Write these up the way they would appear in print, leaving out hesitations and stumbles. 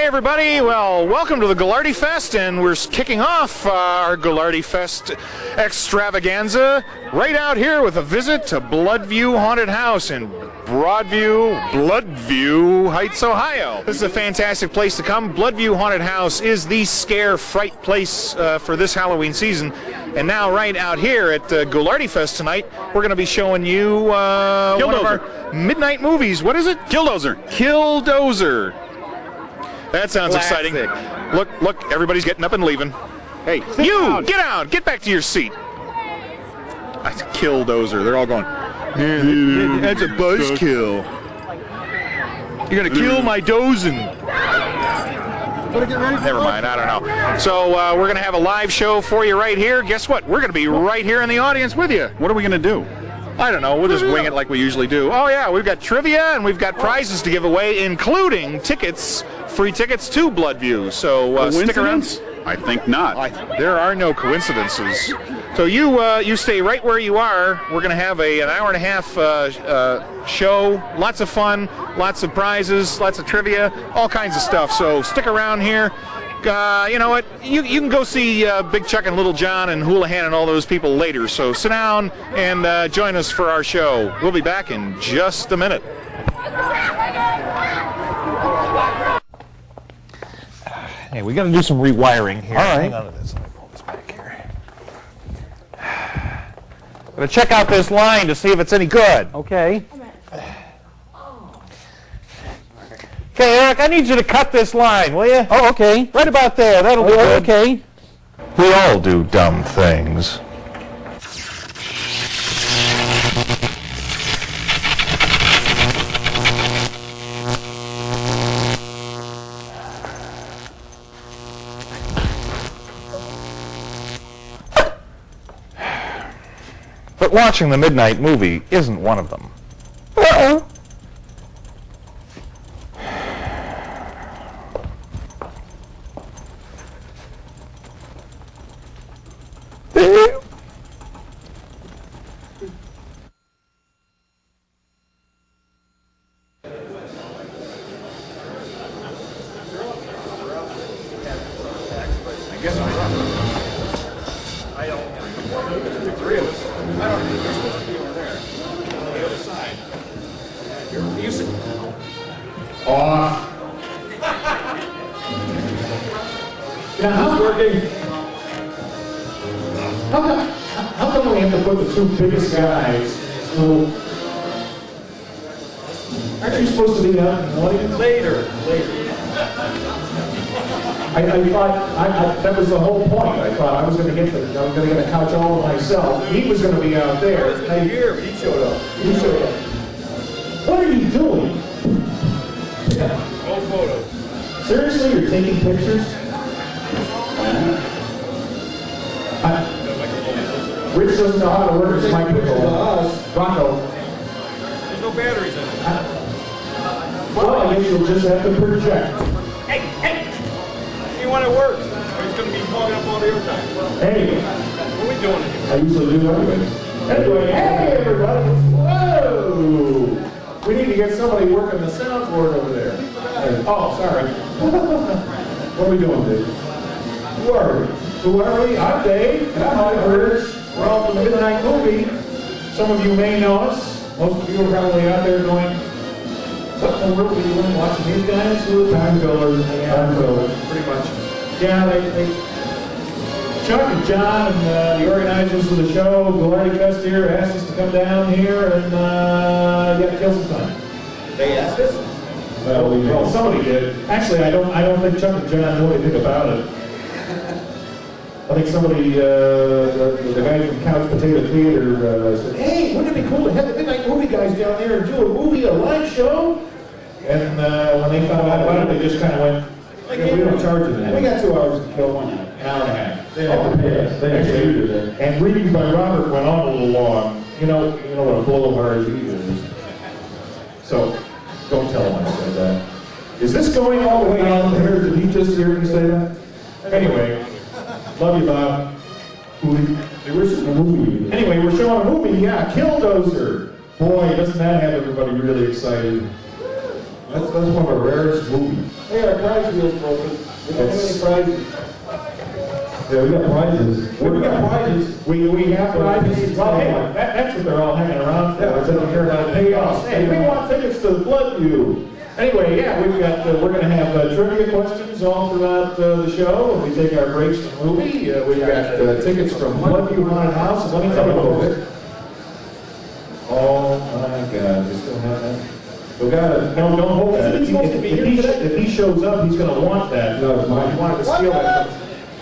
Hey everybody, well, welcome to the Ghoulardi Fest, and we're kicking off our Ghoulardi Fest extravaganza right out here with a visit to Bloodview Haunted House in Bloodview Heights, Ohio. This is a fantastic place to come. Bloodview Haunted House is the scare fright place for this Halloween season. And now right out here at Ghoulardi Fest tonight, we're going to be showing you one of our midnight movies. What is it? Killdozer. Killdozer. That sounds exciting. Look, everybody's getting up and leaving. Hey, you, get out, get back to your seat. That's Killdozer. They're all going, that's a buzzkill. You're going to kill my dozing. Never mind, I don't know. So we're going to have a live show for you right here. Guess what? We're going to be right here in the audience with you. What are we going to do? I don't know. We'll just wing it like we usually do. Oh, yeah, we've got trivia and we've got prizes to give away, including tickets, free tickets to Bloodview. So stick around. I think not. There are no coincidences. So you stay right where you are. We're going to have an hour and a half show. Lots of fun, lots of prizes, lots of trivia, all kinds of stuff. So stick around here. You know what? You can go see Big Chuck and Little John and Houlihan and all those people later. So sit down and join us for our show. We'll be back in just a minute. Hey, we got to do some rewiring here. All right. Hang on to this. Let me pull this back here. I'm going to check out this line to see if it's any good. Okay. Okay, Eric, I need you to cut this line, will you? Oh, okay. Right about there. That'll be good. Okay. We all do dumb things. But watching the midnight movie isn't one of them. Uh-oh. Now, how's it working? How come we have to put the two biggest guys? So, aren't you supposed to be out in the audience? Later. I thought that was the whole point. I thought I was going to get a couch all to myself. He was going to be out there. He showed up. What are you doing? No photos. Seriously, you're taking pictures? Rich doesn't know how to work his microphone. Rocco. There's no batteries in it. Well, I guess you'll just have to project. Hey! You want it works? Or it's going to be hogging up all the airtime. Hey. What are we doing here? I usually do anyway. Anyway, hey everybody! Whoa! We need to get somebody working the soundboard over there. Oh, sorry. What are we doing, Dave? Who are we? I'm Dave. And I'm Mike Burgers. We're all from the Midnight Movie. Some of you may know us. Most of you are probably out there going, what in the world are you doing watching these guys? Time fillers. Time fillers, pretty much. Yeah, Chuck and John and the organizers of the show, Ghoulardi Fest here, asked us to come down here and kill some time. They asked us? Well, somebody did. Actually, I don't think Chuck and John know anything about it. I think somebody, the guy from Couch Potato Theater said, hey, wouldn't it be cool to have the Midnight Movie guys down there and do a live show? And when they found out about it, they just kind of went, we don't charge you that. We got 2 hours to kill, an hour and a half. They have to pay us. They actually do that. And readings by Robert went on a little long. You know what a blowhard he is. So, don't tell him I said that. Is this going all the way on here? Did he just hear me say that? Anyway. Love you, Bob. We're showing a movie. Anyway, we're showing a movie, yeah, Killdozer. Boy, doesn't that have everybody really excited. That's one of our rarest movies. Hey, our prize wheel's broken. We don't have any prizes. Yeah, we got prizes. We got prizes. We have prizes. Well, hey, that's what they're all hanging around for. Yeah, so here to pay off. Hey, we want tickets to Bloodview. Anyway, yeah, we've got. We're going to have trivia questions all throughout the show. When we take our breaks from the movie, we've got tickets from Bloodview Haunted House. And let me tell you a little bit. Oh my God, we still have that. We gotta, no, don't hold that. If he shows up, he's gonna want that. No, it's mine. He wanted to steal that.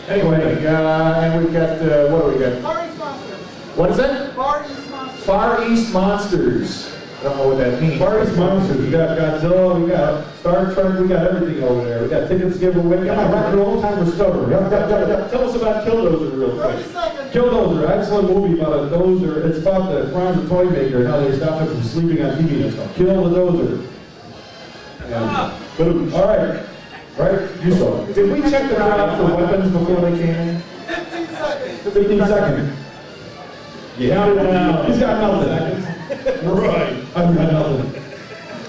Anyway, and we've got, what do we got? Far East Monsters. What is that? Far East Monsters. Far East Monsters. I don't know what that means. Far East Monsters. We got Godzilla, we got Star Trek, we got everything over there. We got tickets to give away. Come on, rock and roll time restorer. Tell us about Killdozer real quick. 30 seconds. Killdozer, excellent movie about a dozer. It's about the crimes of toy maker and how they stopped him from sleeping on TV and stuff. Kill the dozer. And, all right. Right? You saw it. Did we check the crowd for weapons before they came in? 15 seconds. 15 seconds. Yeah. He's got nothing. Right. I've got nothing.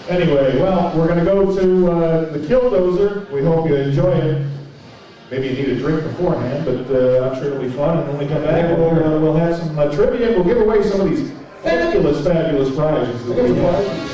Anyway, well, we're going to go to the Killdozer. We hope you enjoy it. Maybe you need a drink beforehand, but I'm sure it'll be fun. And when we come back, we'll have some trivia. We'll give away some of these fabulous prizes that we have.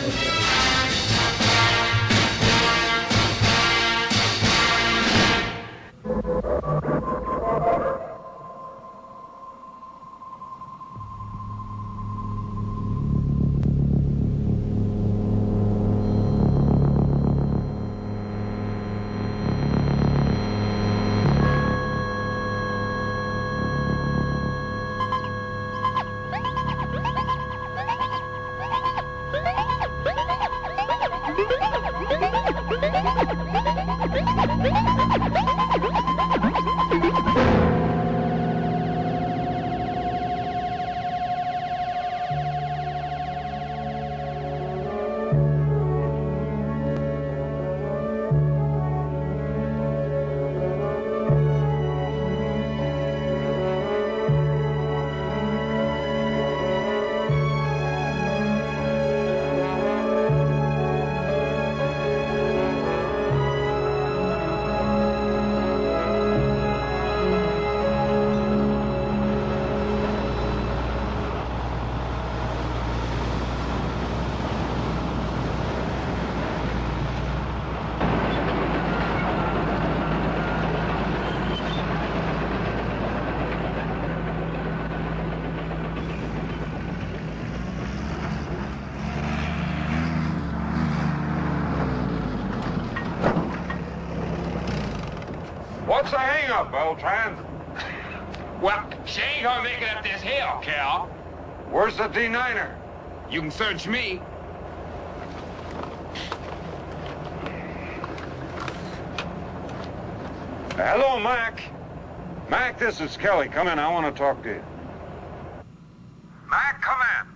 What's the hang-up, Beltran? Well, she ain't gonna make it up this hill, Cal. Where's the D9er? You can search me. Hello, Mac. Mac, this is Kelly. Come in, I want to talk to you. Mac, come in.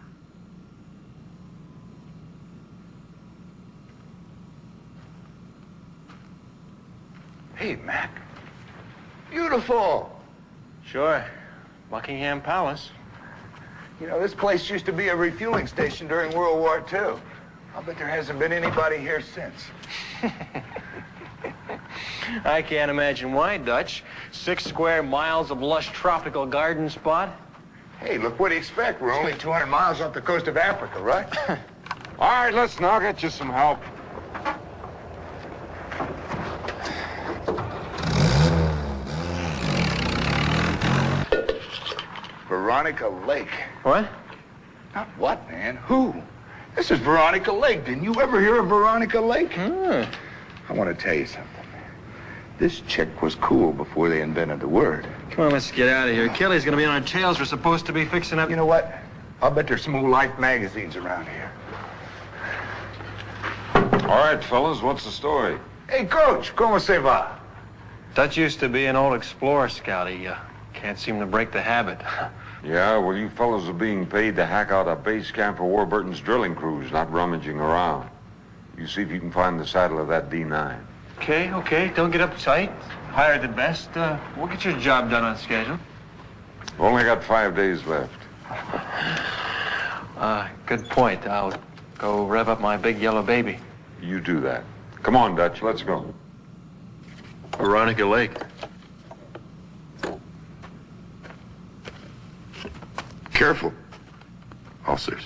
Hey, Mac. Beautiful. Sure. Buckingham Palace. You know, this place used to be a refueling station during World War II. I'll bet there hasn't been anybody here since. I can't imagine why, Dutch. 6 square miles of lush tropical garden spot. Hey, look, what do you expect? We're only 200 miles off the coast of Africa, right? All right, let's now get you some help. Veronica Lake. What? Not what, man? Who? This is Veronica Lake. Didn't you ever hear of Veronica Lake? I want to tell you something. This chick was cool before they invented the word. Come on, let's get out of here. Kelly's gonna be on our tails. We're supposed to be fixing up... You know what? I'll bet there's some old Life magazines around here. All right, fellas, what's the story? Hey, Coach, ¿cómo se va? Dutch used to be an old explorer scout. He can't seem to break the habit. Yeah, well, you fellas are being paid to hack out a base camp for Warburton's drilling crews, not rummaging around. You see if you can find the saddle of that D9. Okay. Don't get uptight. Hired the best. We'll get your job done on schedule. We've only got 5 days left. Good point. I'll go rev up my big yellow baby. You do that. Come on, Dutch, let's go. Veronica Lake. Careful. Ulcers.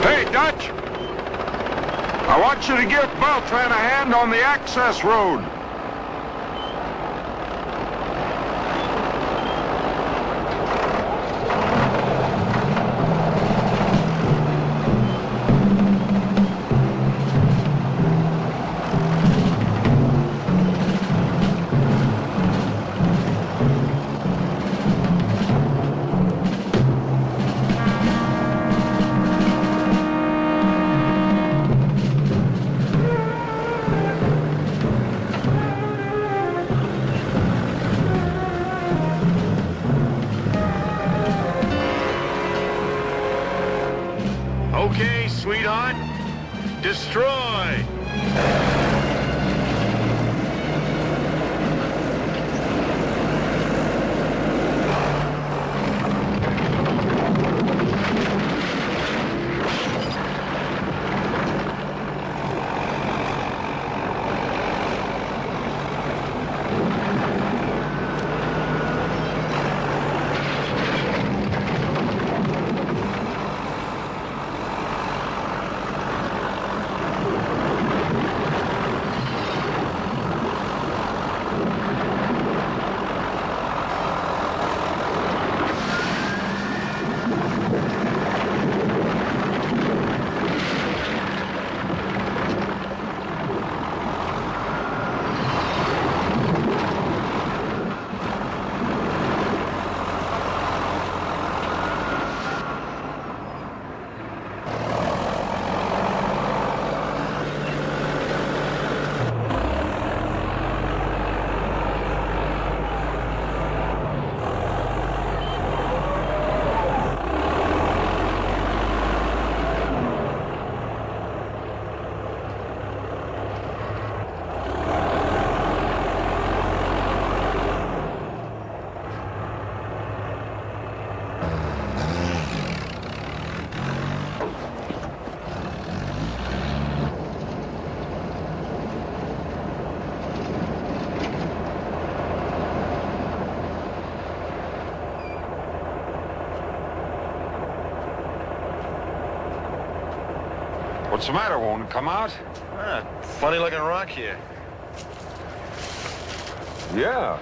Hey, Dutch! I want you to give Beltran a hand on the access road. Okay, sweetheart. Destroy! What's the matter? Won't it come out? Funny looking rock here. Yeah.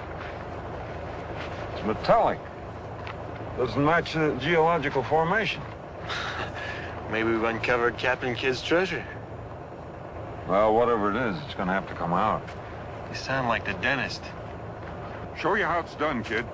It's metallic. Doesn't match the geological formation. Maybe we've uncovered Captain Kidd's treasure. Well, whatever it is, it's gonna have to come out. You sound like the dentist. Show you how it's done, kid.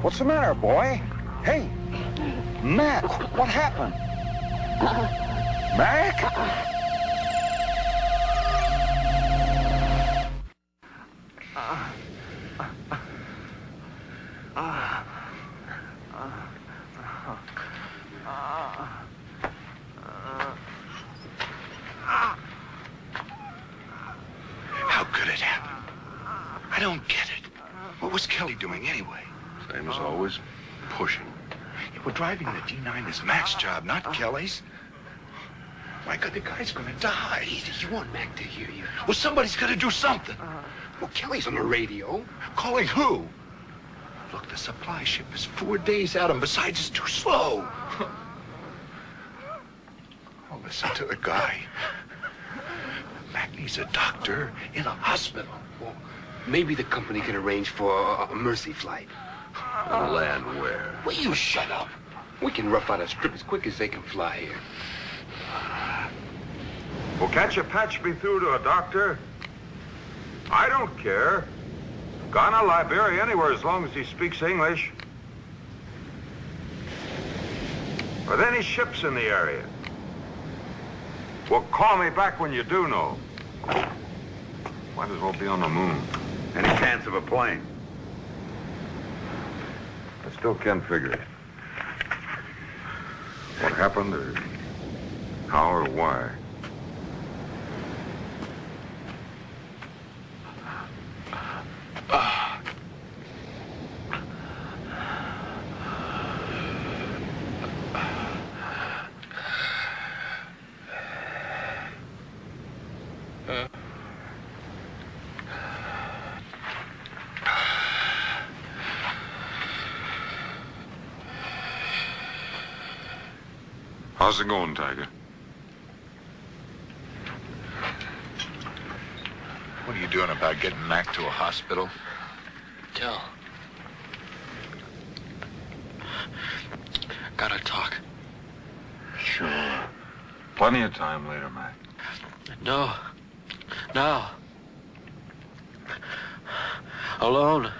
What's the matter, boy? Hey, Mac, what happened? Mac? How could it happen? I don't get it. What was Kelly doing anyway? Same as always, pushing. Yeah, we're driving the D9 is Mac's job, not Kelly's. My God, the guy's gonna die. You want Mac to hear you. Well, somebody's gotta do something. Well, Kelly's on the radio. Calling who? Look, the supply ship is 4 days out, and besides, it's too slow. Oh, listen to the guy. Mac needs a doctor in a hospital. Well, maybe the company can arrange for a mercy flight. Land where? Will you shut up? We can rough out a strip as quick as they can fly here. Well, can't you patch me through to a doctor? I don't care. Ghana, Liberia, anywhere as long as he speaks English. Are there any ships in the area? Well, call me back when you do know. Might as well be on the moon. Any chance of a plane? I still can't figure it. What happened, or how, or why? How's it going, Tiger? What are you doing about getting Mac to a hospital? Tell. Gotta talk. Sure. Plenty of time later, Mac. No. No. Alone.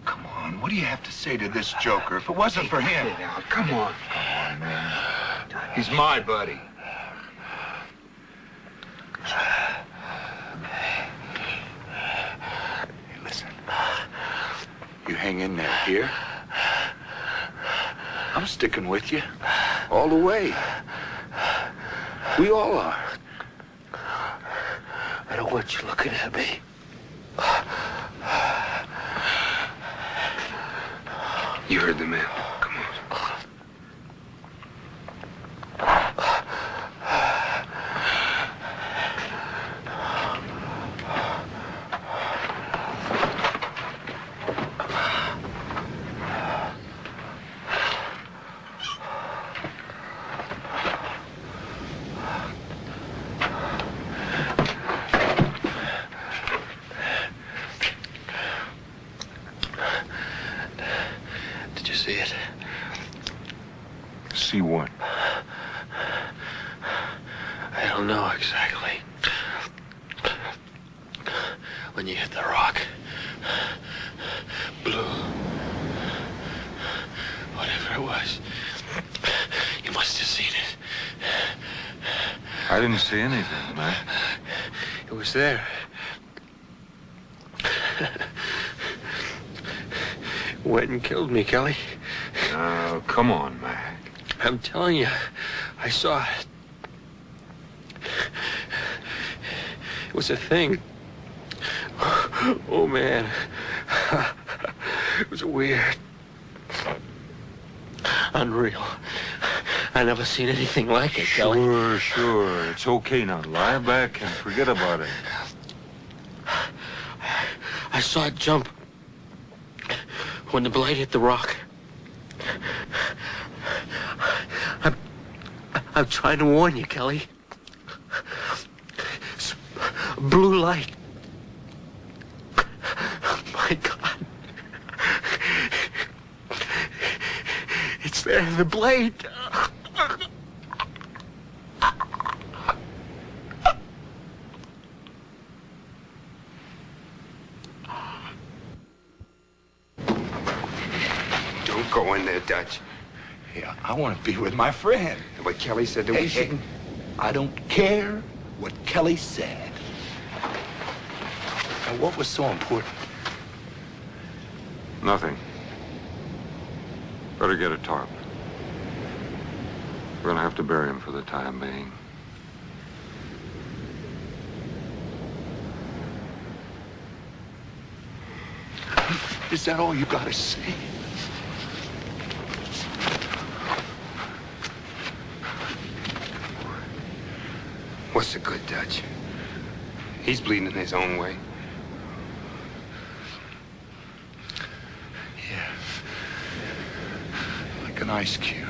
Come on, what do you have to say to this joker? If it wasn't for him... Come on. Come on, man. He's my buddy. Hey, listen. You hang in there here. I'm sticking with you. All the way. We all are. I don't want you looking at me. You heard the man. Come on. Did you see it? See what? I don't know exactly. When you hit the rock, blue, whatever it was, you must have seen it. I didn't see anything, Mac. It was there. Went and killed me, Kelly. Oh, come on, Mac. I'm telling you, I saw it. It was a thing. Oh, man. It was weird. Unreal. I never seen anything like it, Kelly. Sure. It's okay now. Lie back and forget about it. I saw it jump when the blade hit the rock. I'm trying to warn you, Kelly. It's blue light. My God. It's there, the blade. Don't go in there, Dutch. Yeah, I want to be with my friend. What Kelly said to Hey, hey, I don't care what Kelly said. And what was so important? Nothing. Better get a tarp. We're gonna have to bury him for the time being. Is that all you gotta say? What's the good, Dutch? He's bleeding in his own way. Yeah. Like an ice cube.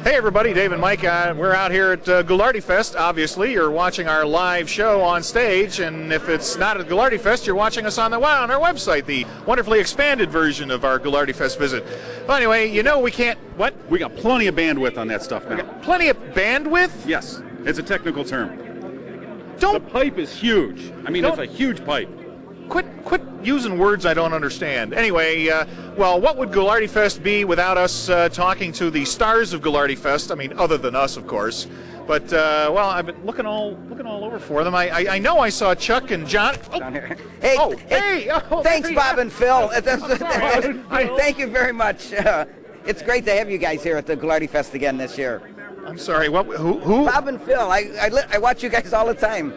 Hey everybody, Dave and Mike. We're out here at Ghoulardi Fest. Obviously, you're watching our live show on stage, and if it's not at Ghoulardi Fest, you're watching us on our website, the wonderfully expanded version of our Ghoulardi Fest visit. Well, anyway, you know we can't. What? We got plenty of bandwidth on that stuff now. We got plenty of bandwidth? Yes, it's a technical term. Don't. The pipe is huge. I mean, it's a huge pipe. Quit using words I don't understand. Anyway, well, what would Ghoulardi Fest be without us talking to the stars of Ghoulardi Fest? I mean, other than us, of course. But well, I've been looking all over for them. I know I saw Chuck and John. Oh. Down here. Hey, thanks, Bob and Phil. Thank you very much. It's great to have you guys here at the Ghoulardi Fest again this year. I'm sorry. What? Who? Bob and Phil. I watch you guys all the time.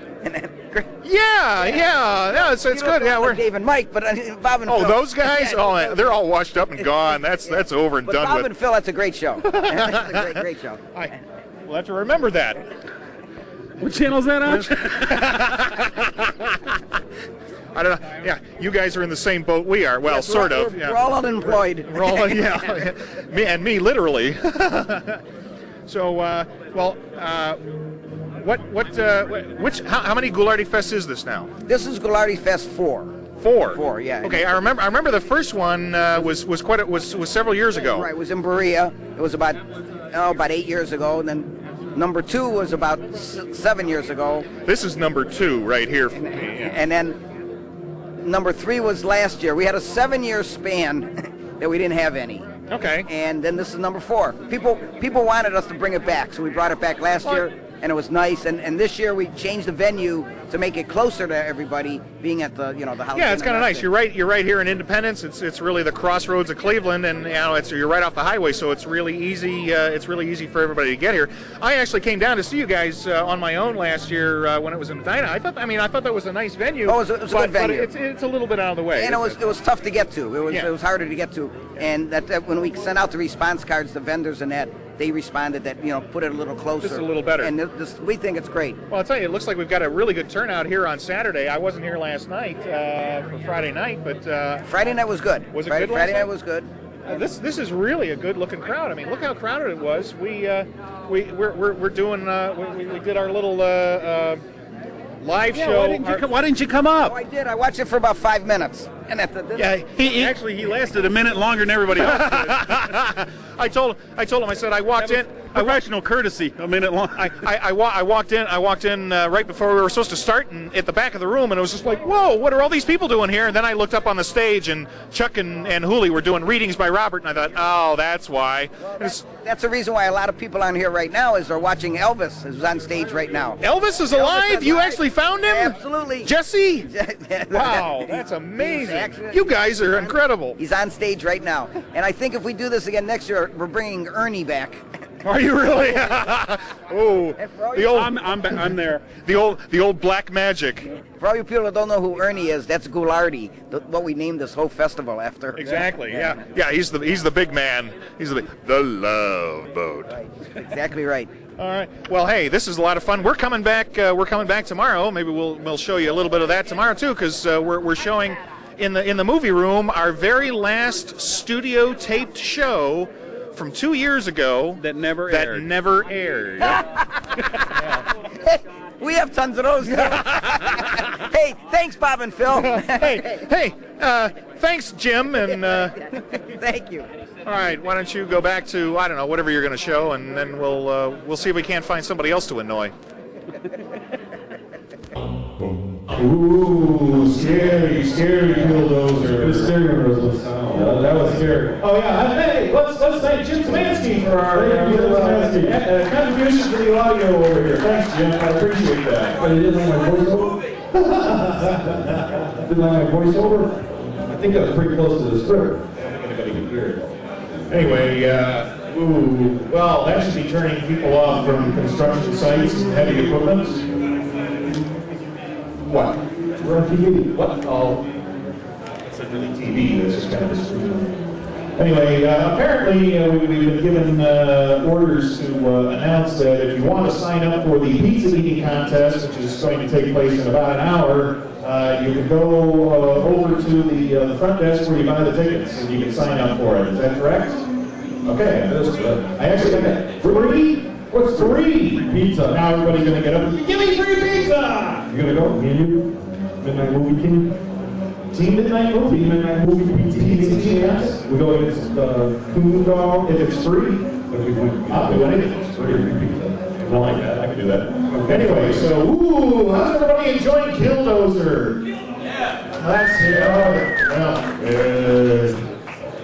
Yeah. It's good. Yeah, we're Dave and Mike, but Bob and Phil. Oh, those guys? Oh, they're all washed up and gone. That's over and done Bob with. and Phil, that's a great show. That's a great show. We'll have to remember that. What channel's that on? I don't know. Yeah, you guys are in the same boat we are. Well, yes, sort of. We're all unemployed. We're all, yeah. me literally. So, how many Ghoulardi Fests is this now? This is Ghoulardi Fest 4. 4, yeah. Okay, I remember the first one was several years ago. Right, it was in Berea. It was about 8 years ago, and then number 2 was about 7 years ago. This is number 2 right here. And then number 3 was last year. We had a 7-year span that we didn't have any. Okay. And then this is number 4. People wanted us to bring it back, so we brought it back last year, and it was nice. And this year we changed the venue to make it closer to everybody, being at the the house. Yeah, it's kind of nice. You're right here in Independence. It's really the crossroads of Cleveland, and you're right off the highway, so it's really easy. It's really easy for everybody to get here. I actually came down to see you guys on my own last year when it was in Medina. I thought that was a nice venue. Oh, it was a good venue. But it's a little bit out of the way. And it was tough to get to. It was harder to get to. And that when we sent out the response cards, the vendors and that, they responded that put it a little closer. Just a little better. And we think it's great. Well, I'll tell you, it looks like we've got a really good turnout here on Saturday. I wasn't here last night for Friday night, but Friday night was good. Was it good? Friday night was good. This is really a good-looking crowd. I mean, look how crowded it was. We're doing we did our little live show. Why didn't you come up? Oh, I did. I watched it for about 5 minutes, and at the he lasted a minute longer than everybody else did. I told him. I said I walked in. Professional courtesy, a minute long. I walked in right before we were supposed to start, and at the back of the room, and it was just like, whoa, what are all these people doing here? And then I looked up on the stage, and Chuck and Hooley were doing readings by Robert, and I thought, oh, that's why. Well, that's the reason why a lot of people on here right now is they're watching Elvis, who's on stage right now. Elvis is alive? You actually found him? Absolutely. Jesse? Wow, that's amazing. You guys are incredible. He's on stage right now. And I think if we do this again next year, we're bringing Ernie back. Are you really? Oh, the old. I'm there. The old black magic. For all you people that don't know who Ernie is, that's Ghoulardi, what we named this whole festival after. Exactly. Yeah. He's the big man. He's the Love Boat. Right. Exactly right. All right. Well, hey, this is a lot of fun. We're coming back. We're coming back tomorrow. Maybe we'll show you a little bit of that tomorrow too, because we're showing in the movie room our very last studio taped show from 2 years ago that never aired. We have tons of those. Hey, thanks, Bob and Phil. hey, thanks, Jim, and thank you. All right, why don't you go back to, I don't know, whatever you're going to show, and then we'll see if we can't find somebody else to annoy. Ooh, scary Killdozer. It was scary when it was sound. That was scary. Oh yeah, hey, let's thank Jim Szymanski for our contribution to the audio over here. Thanks, Jim. I appreciate that. But you didn't like my voiceover? Didn't like my voiceover? I think that was pretty close to the script. Anybody can hear it. Anyway, well, that should be turning people off from construction sites and heavy equipment. What? We're on TV. What? Oh, it's a really TV. That's just kind of a screen. Anyway, apparently we've been given orders to announce that if you want to sign up for the pizza eating contest, which is going to take place in about an hour, you can go over to the front desk where you buy the tickets, and you can sign up for it. Is that correct? Okay, that's good. I actually got that. 3? What's 3? Pizza. Now everybody's going to get up. Give me 3 pizza! You gonna go? Me and you? Midnight movie team? Team Midnight Movie. Midnight movie PTS. We go against Food Dog. If it's free, I'll do anything. It's free. I like that. I can do that. Okay. Anyway, so, how's everybody enjoying Killdozer? Yeah. That's it. Well,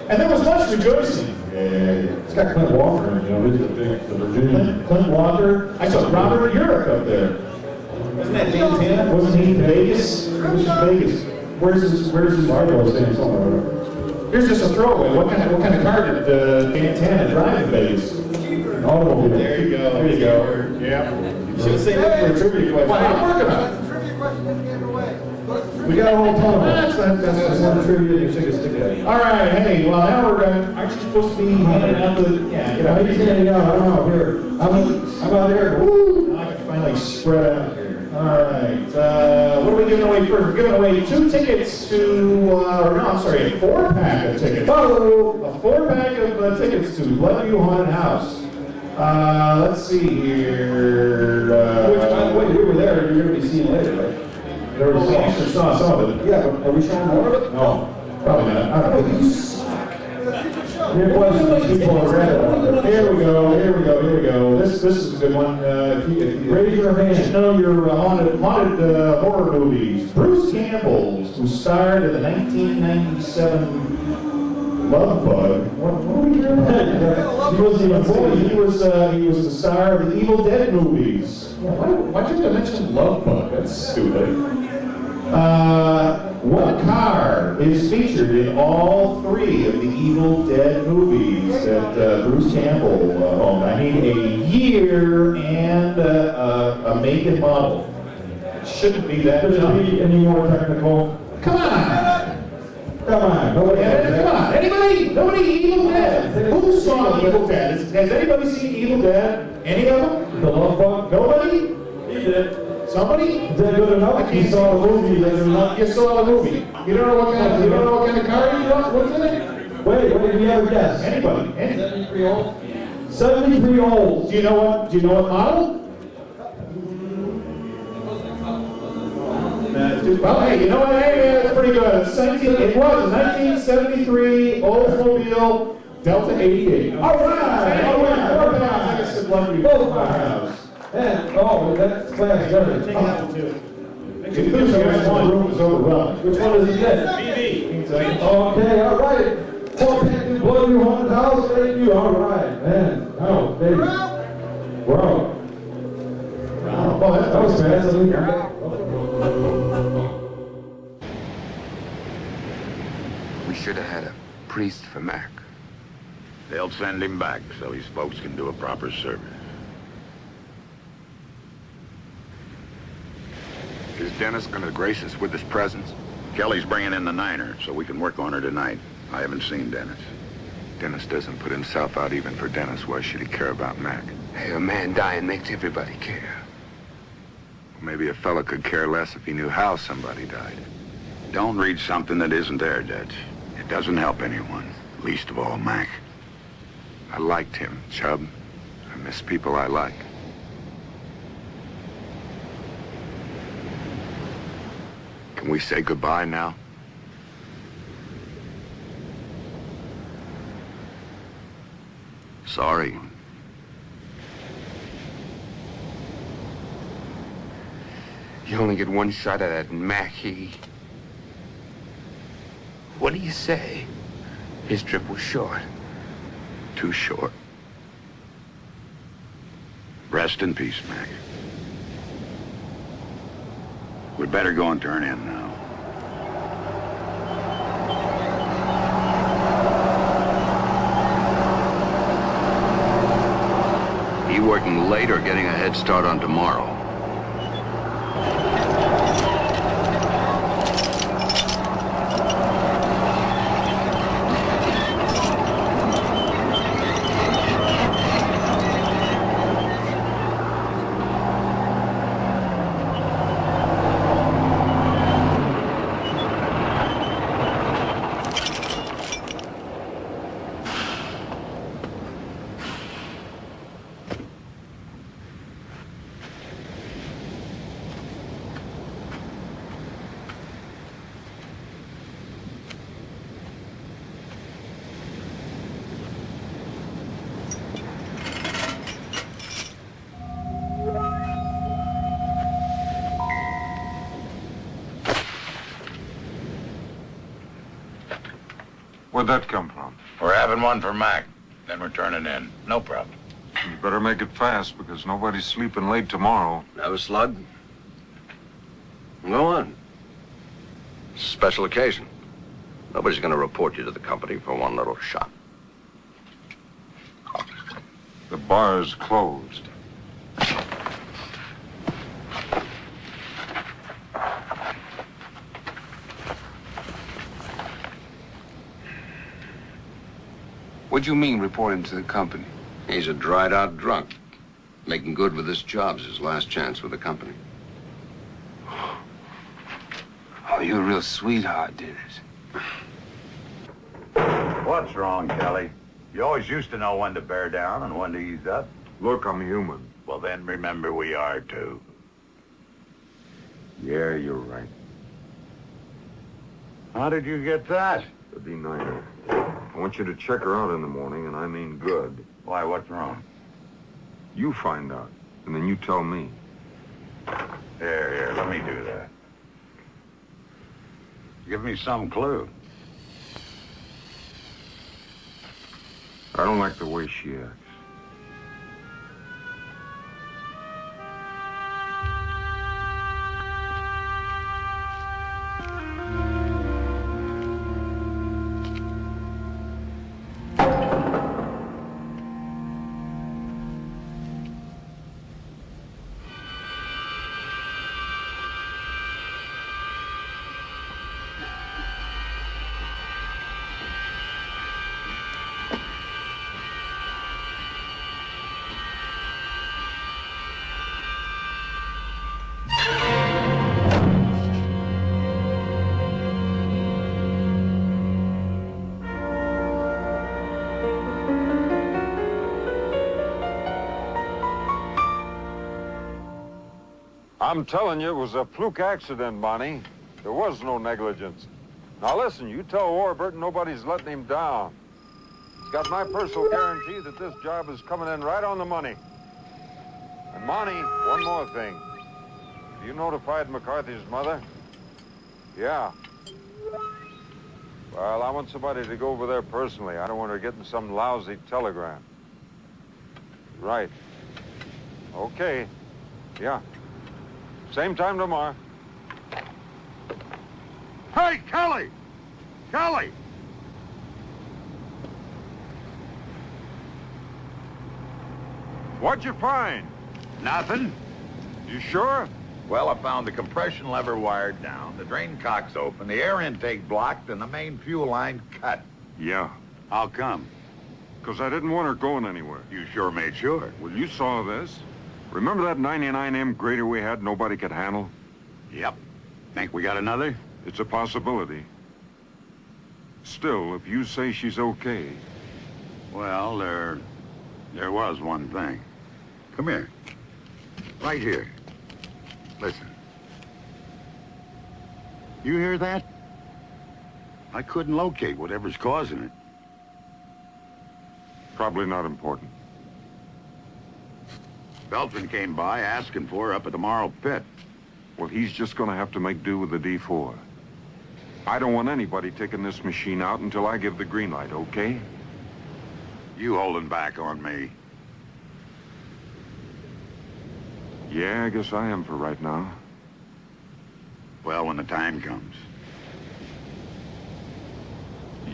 and there was much rejoicing. It's got Clint Walker, you know, he's the Virginia. Clint Walker. I saw Robert Urich up there. Wasn't that Dantana? Wasn't he in Vegas? He was in Vegas. Where's his Marco saying something. Here's just a throwaway. What kind of car did Dantana drive in Vegas? An automobile. There you go. Yeah. You should have saved that for a trivia question. Well, I'm working on it. We got a whole ton of them. That's one trivia you should stick at. All right, hey, well now we're going. Aren't you supposed to be handing out the? Yeah, get out. He's handing out. I don't know. Here, I'm out there. Woo! I can finally spread out here. All right. What are we giving away first? We're giving away 2 tickets to. A 4-pack of tickets. Oh, a 4-pack of tickets to Bloodview Haunted House. Let's see here. Which, by the way, we were there. You're going to be seeing later, right? We actually saw some of it. Yeah, but are we showing more of it? No, probably not. I don't know. Here we go. This is a good one. If you raise your hand, you know your haunted horror movies. Bruce Campbell, who starred in the 1997 Love Bug. What are we doing? He was the star of the Evil Dead movies. Why did you mention Love Bug? That's stupid. What car is featured in all 3 of the Evil Dead movies that Bruce Campbell owned? I need a year and a make and model. It shouldn't be that tough. Any more technical? Come on! Nobody. Come on! Anybody? Nobody Evil Dead. Who saw Evil Dead? Has anybody seen Evil Dead? Any of them? The Love Bug? Nobody? He did. Somebody? Is that good enough? You saw the movie. You saw the movie. You don't know what kind of car you want? What's in it? Wait, do you have a guess? Anybody? 73 old? 73 old. Do you know what model? Well, hey, you know what? Hey, that's pretty good. It was 1973 Oldsmobile Delta 88. All right. I guess it's lucky. Both my house. And, oh, that's class. Take that one too. The room is overwhelming. Which one is it then? BB. Okay, all right. Paul Penton, blow your haunted house. Thank you. All right, man. Oh, baby. Wow. Oh, that was fast. We should have had a priest for Mac. They'll send him back so his folks can do a proper service. Is Dennis going to grace us with his presence? Kelly's bringing in the Niner, so we can work on her tonight. I haven't seen Dennis. Dennis doesn't put himself out even for Dennis. Why should he care about Mac? Hey, a man dying makes everybody care. Maybe a fella could care less if he knew how somebody died. Don't read something that isn't there, Dutch. It doesn't help anyone, least of all Mac. I liked him, Chubb. I miss people I like. Can we say goodbye now? Sorry. You only get one shot at that Mackey. What do you say? His trip was short. Too short. Rest in peace, Mac. We'd better go and turn in now. You working late or getting a head start on tomorrow? Where'd that come from? We're having one for Mac. Then we're turning in. No problem. You better make it fast, because nobody's sleeping late tomorrow. Have a slug? Go on. Special occasion. Nobody's going to report you to the company for one little shot. The bar's closed. What do you mean, reporting to the company? He's a dried-out drunk. Making good with his job's his last chance with the company. Oh, you're a real sweetheart, Dennis. What's wrong, Kelly? You always used to know when to bear down and when to ease up. Look, I'm human. Well, then remember we are, too. Yeah, you're right. How did you get that? The D9er. I want you to check her out in the morning, and I mean good. Why, what's wrong? You find out, and then you tell me. Here, let me do that. Give me some clue. I don't like the way she acts. I'm telling you, it was a fluke accident, Bonnie. There was no negligence. Now listen, you tell Warburton nobody's letting him down. He's got my personal guarantee that this job is coming in right on the money. And Bonnie, one more thing. You notified McCarthy's mother? Yeah. Well, I want somebody to go over there personally. I don't want her getting some lousy telegram. Right. Okay. Yeah. Same time tomorrow. Hey, Kelly! Kelly! What'd you find? Nothing. You sure? Well, I found the compression lever wired down, the drain cock's open, the air intake blocked, and the main fuel line cut. Yeah. How come? Because I didn't want her going anywhere. You sure made sure. Well, you saw this. Remember that 99M grader we had nobody could handle? Yep. Think we got another? It's a possibility. Still, if you say she's okay... Well, there was one thing. Come here. Right here. Listen. You hear that? I couldn't locate whatever's causing it. Probably not important. Belton came by asking for her up at the Morrow Pit. Well, he's just gonna have to make do with the D4. I don't want anybody taking this machine out until I give the green light, okay? You holding back on me. Yeah, I guess I am for right now. Well, when the time comes.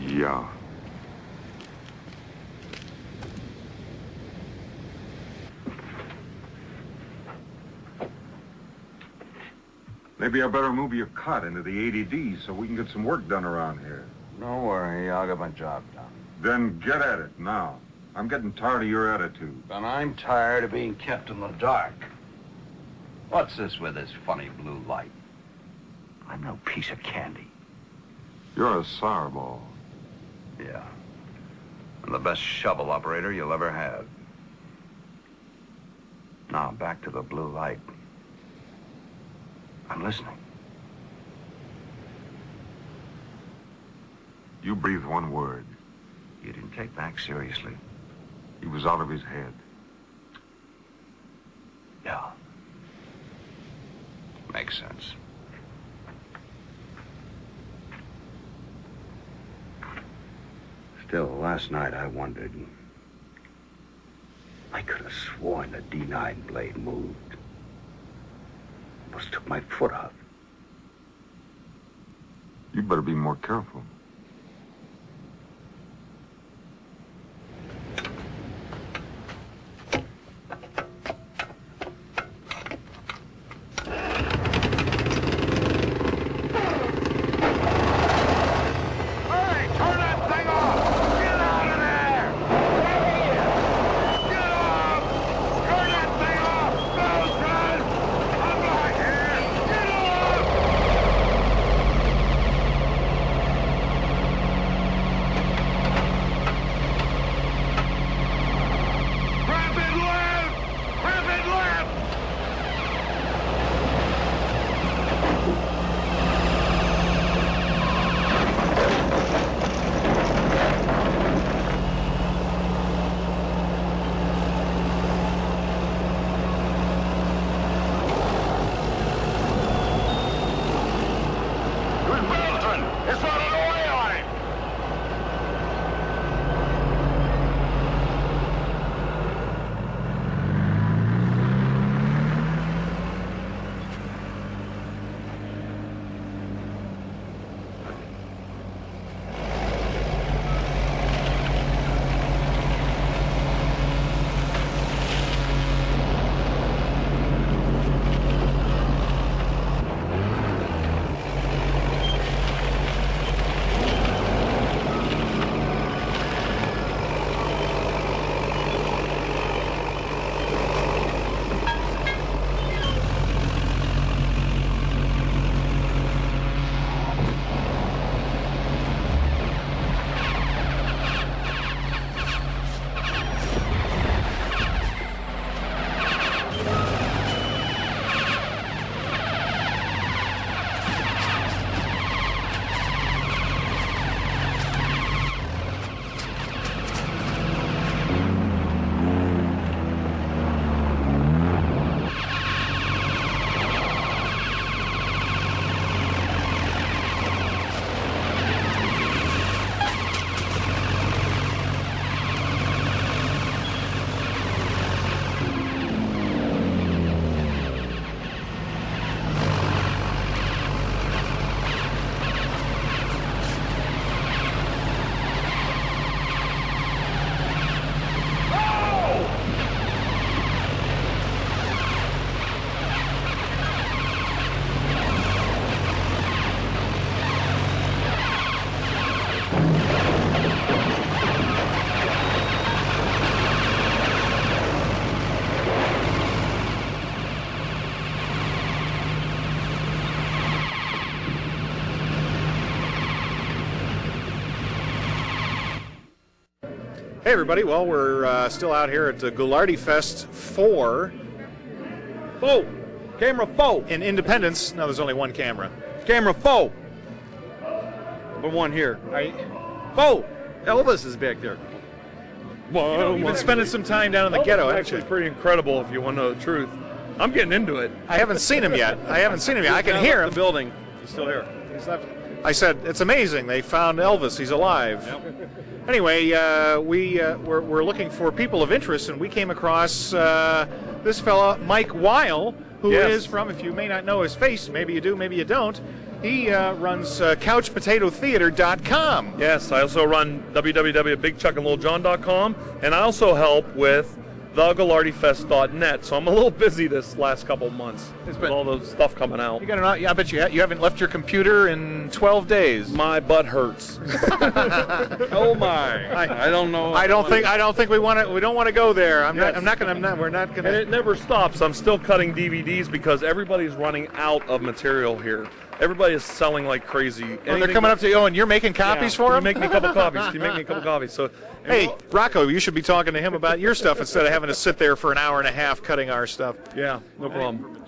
Yeah. Maybe I better move your cot into the ADD so we can get some work done around here. Don't worry, I'll get my job done. Then get at it now. I'm getting tired of your attitude. And I'm tired of being kept in the dark. What's this with this funny blue light? I'm no piece of candy. You're a sourball. Yeah. I'm the best shovel operator you'll ever have. Now, back to the blue light. I'm listening. You breathed one word. You didn't take Mac seriously. He was out of his head. Yeah. Makes sense. Still, last night I wondered. I could have sworn the D9 blade moved. Almost took my foot off. You better be more careful. Hey everybody, well we're still out here at Ghoulardi Fest 4. Four. Camera 4. In Independence. No, there's only one camera. Camera 4. Number 1 here. 4. Elvis is back there. Well, you've been spending some time down in the ghetto, haven't actually you? pretty incredible if you want to know the truth. I'm getting into it. I haven't seen him yet. I can hear him. The building. He's still here. He's left. I said, it's amazing. They found Elvis. He's alive. Yep. Anyway, we're looking for people of interest, and we came across this fella, Mike Weil, who is from, if you may not know his face, maybe you do, maybe you don't, he runs CouchPotatoTheater.com. Yes, I also run www.BigChuckandLittleJohn.com, and I also help with theGhoulardiFest.net. So I'm a little busy this last couple months with all the stuff coming out. You got I bet you haven't left your computer in 12 days. My butt hurts. Oh my! I don't know. I don't think we want to. We don't want to go there. We're not going And it never stops. I'm still cutting DVDs because everybody's running out of material here. Everybody is selling like crazy. Oh, they're coming up to you, and you're making copies for them? Can you make me a couple copies? Can you make me a couple copies? So, hey, Rocco, you should be talking to him about your stuff instead of having to sit there for an hour and a half cutting our stuff. Yeah, no problem.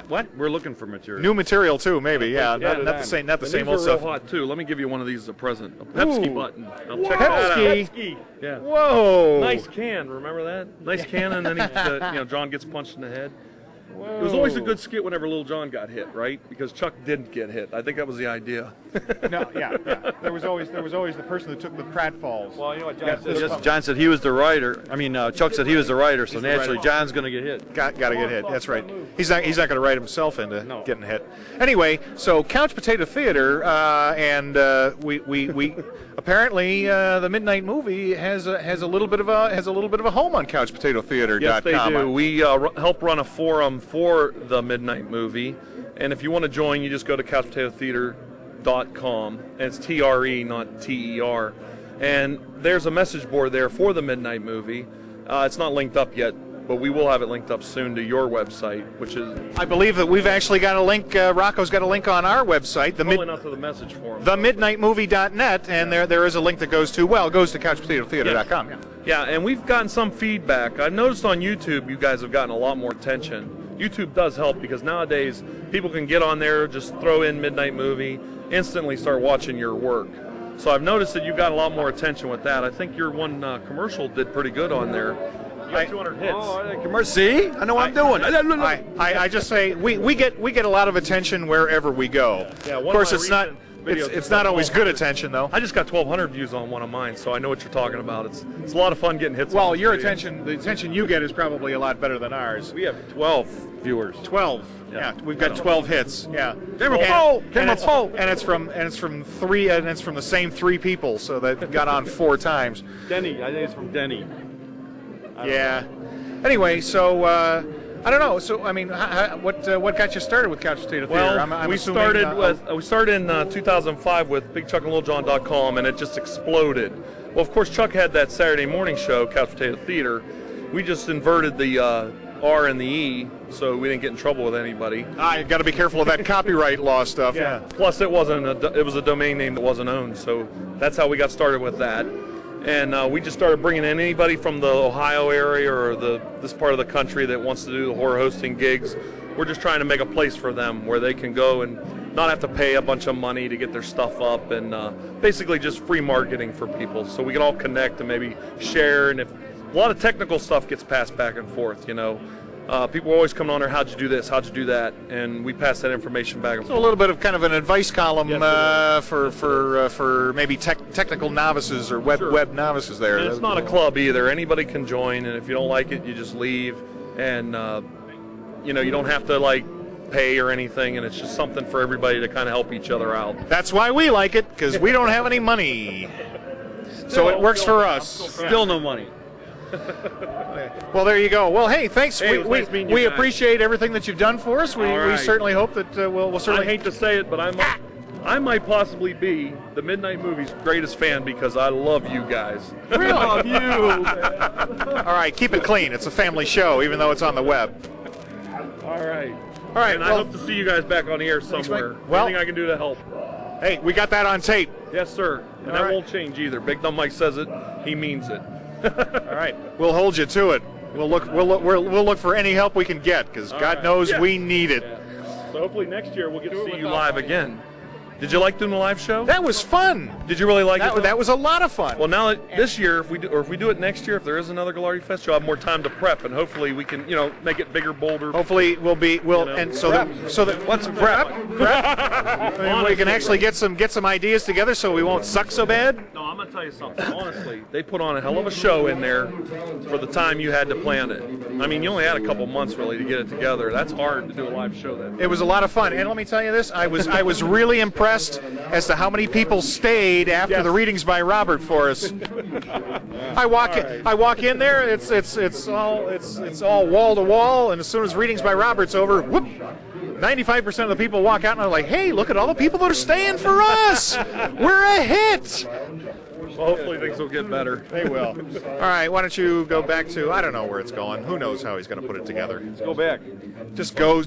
What? We're looking for material. New material too, maybe. Yeah, not the same. Not the same old stuff. Real hot too. Let me give you one of these as a present. A Pepsi button. Now check Pepsi. that out. Yeah. Whoa. Nice can. Remember that? Nice can, and then John gets punched in the head. Whoa. It was always a good skit whenever Little John got hit, right? Because Chuck didn't get hit. I think that was the idea. No, yeah. There was always the person that took the pratfalls. Well, you know what John said? John said he was the writer. I mean, Chuck said he was the writer, so naturally John's going to get hit. Got to get hit. That's right. He's not going to write himself into getting hit. Anyway, so Couch Potato Theater, and we apparently the Midnight Movie has a little bit of a home on CouchPotatoTheater.com. Yes, they do. We help run a forum for the Midnight Movie, and if you want to join, you just go to CouchPotatoTheater.com, and it's TRE, not TER. And there's a message board there for the Midnight Movie. It's not linked up yet, but we will have it linked up soon to your website, which is... I believe that we've actually got a link, Rocco's got a link on our website. Not to the message forum. TheMidnightMovie.net, and there is a link that goes to CouchPotatoTheater.com. Yeah, and we've gotten some feedback. I've noticed on YouTube you guys have gotten a lot more attention. YouTube does help because nowadays people can get on there, just throw in Midnight Movie, instantly start watching your work. So I've noticed that you've got a lot more attention with that. I think your one commercial did pretty good on there. You got 200 hits. Oh, see? I know what I'm doing. I just say we get a lot of attention wherever we go. Yeah, of course, it's not always good attention though. I just got 1,200 views on one of mine, so I know what you're talking about. It's a lot of fun getting hits. Well, your attention, the attention you get is probably a lot better than ours. We have 12 viewers. 12. Yeah, we've got 12 hits. Yeah. And it's from the same 3 people, so that got on 4 times. Denny, I think it's from Denny. Yeah. Anyway, so I don't know. So I mean, what got you started with Couch Potato Theater? Well, we started in 2005 with BigChuckandLittleJohn.com, and it just exploded. Well, of course, Chuck had that Saturday morning show, Couch Potato Theater. We just inverted the R and the E, so we didn't get in trouble with anybody. You got to be careful of that copyright law stuff. Yeah. Plus, it was a domain name that wasn't owned, so that's how we got started with that. And we just started bringing in anybody from the Ohio area or this part of the country that wants to do the horror hosting gigs. We're just trying to make a place for them where they can go and not have to pay a bunch of money to get their stuff up, and basically just free marketing for people so we can all connect and maybe share. And if a lot of technical stuff gets passed back and forth, people are always coming on there, how'd you do this, how'd you do that, and we pass that information back and forth. So a little bit of kind of an advice column for maybe technical novices or web novices there. And it's not a club either. Anybody can join, and if you don't like it, you just leave, and you don't have to pay or anything, and it's just something for everybody to kind of help each other out. That's why we like it, because we don't have any money. So it works for us. Still no money. Well, there you go. Well, hey, thanks. Hey, we appreciate everything that you've done for us. We certainly hope that we'll certainly. I hate to say it, but I might possibly be the Midnight Movie's greatest fan because I love you guys. Really? I love you. All right, keep it clean. It's a family show, even though it's on the web. All right. And I hope to see you guys back on the air somewhere. Anything I can do to help. Hey, we got that on tape. Yes, sir. And that won't change either. Big Dumb Mike says it. He means it. All right, we'll hold you to it. We'll look for any help we can get, because God knows we need it. So hopefully next year we'll get to see you live again. Did you like doing the live show? That was fun. Did you really like it? That was a lot of fun. Well, now that this year, if we do it next year, if there is another Ghoulardi Fest, you'll have more time to prep, and hopefully we can, make it bigger, bolder. Hopefully so that what's prep? We can actually get some ideas together, so we won't suck so bad. No, I'm gonna tell you something. Honestly, they put on a hell of a show in there for the time you had to plan it. I mean, you only had a couple months really to get it together. That's hard to do a live show. It was a lot of fun, and let me tell you this: I was really impressed as to how many people stayed after the readings by Robert for us. I walk in there, it's all wall to wall, and as soon as readings by Robert's over, whoop, 95% of the people walk out and are like, hey, look at all the people that are staying for us. We're a hit. Well, hopefully things will get better. They will. All right, why don't you go back to, I don't know where it's going. Who knows how he's going to put it together. Let's go back. Just go.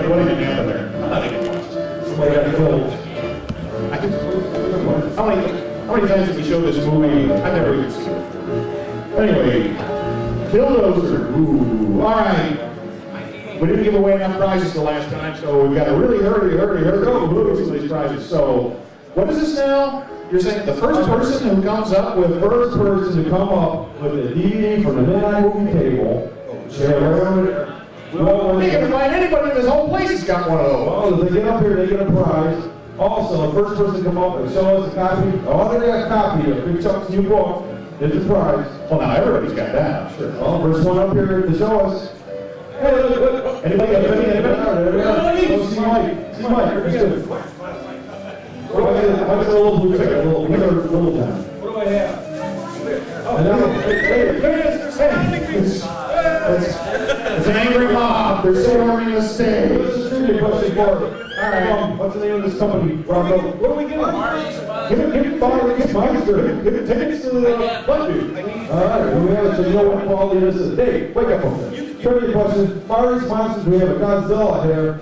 What did happen there? Somebody got killed. How many times have we showed this movie? I've never even seen it. Anyway, Killdozer. Ooh, all right. We didn't give away enough prizes the last time, so we've got to really hurry go move some of these prizes. So, what is this now? You're saying the first person who comes up with The first person to come up with a DVD from the Midnight Movie Table. They can find anybody in this whole place has got one of those. Well, if they get up here, they get a prize. Also, the first person to come up and show us a copy, they got a copy of Big Chuck's new book, is the prize. Well, now everybody's got that, I'm sure. Well, first one up here to show us. Hey, look. Anybody got anybody? Oh, see Mike. Let's do it. What's a little blue ticket? A little down. What do I have? It's an angry mob. They're storming the stage. What's the trivia question for? All right. What's the name of this company? Bravo. What are we giving? Give Monster. Give tickets to the Blood Dude. All right. We have it so you know what quality this is. Dave, wake up over there. Trivia question. Fire monsters. We have a Godzilla here.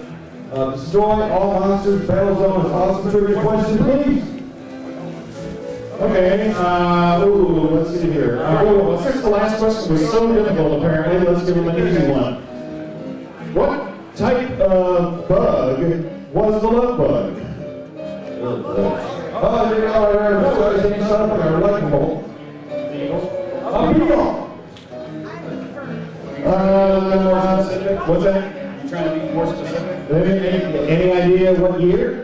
Destroy all monsters. Battle zone is awesome. Trivia question, please. Okay, let's see here. Since the last question was so difficult, apparently, let's give him an easy one. What type of bug was the love bug? What's that? You trying to be more specific? Any idea what year?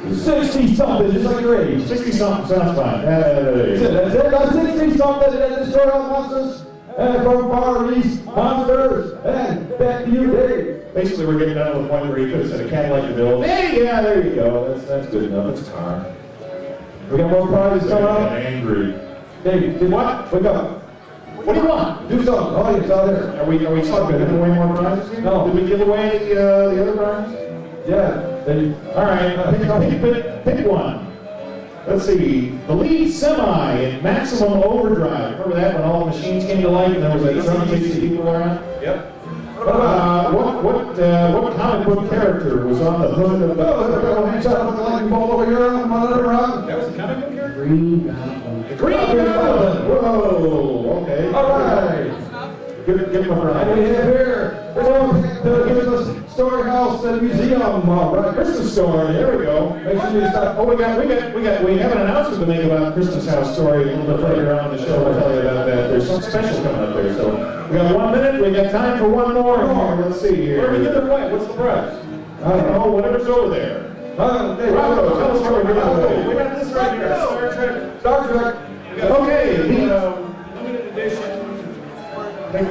60-something, just like your age. 60-something, sounds fine. That's it, got 60-something that destroy all monsters. And from Far East, monsters. And back to you, Dave. Basically, we're getting down to the point where you could have said a Cadillac DeVille. Hey, yeah, there you go. That's good enough. It's a car. We got more prizes coming up. Angry. Dave, did what? Wake up. What do you want? Do something. Oh, it's out there. Are we talking giving away more prizes? No. Did we give away the other prizes? Yeah. All right, pick one. Let's see. The lead semi in Maximum Overdrive. Remember that when all the machines came to life and there was like some chasing people around? Yep. What comic book character was on the hood of the over here on the monitor? That was a comic book character? Green Goblin. The Green Goblin! Whoa! Okay. All right. Give him a round. We have here, here's the Story House and Museum Christmas story. There we go. Make sure you stop. Oh, we have an announcement to make about Christmas House story a little bit later on in the show. I'll tell you about that. There's something special coming up there. So we got 1 minute. We got time for one more. Let's see here. Where are we giving away? What's the prize? I don't know. Whatever's over there. Hey, Bravo, tell us what we're giving away. We got this right here. Star Trek. Okay. Limited edition. Okay.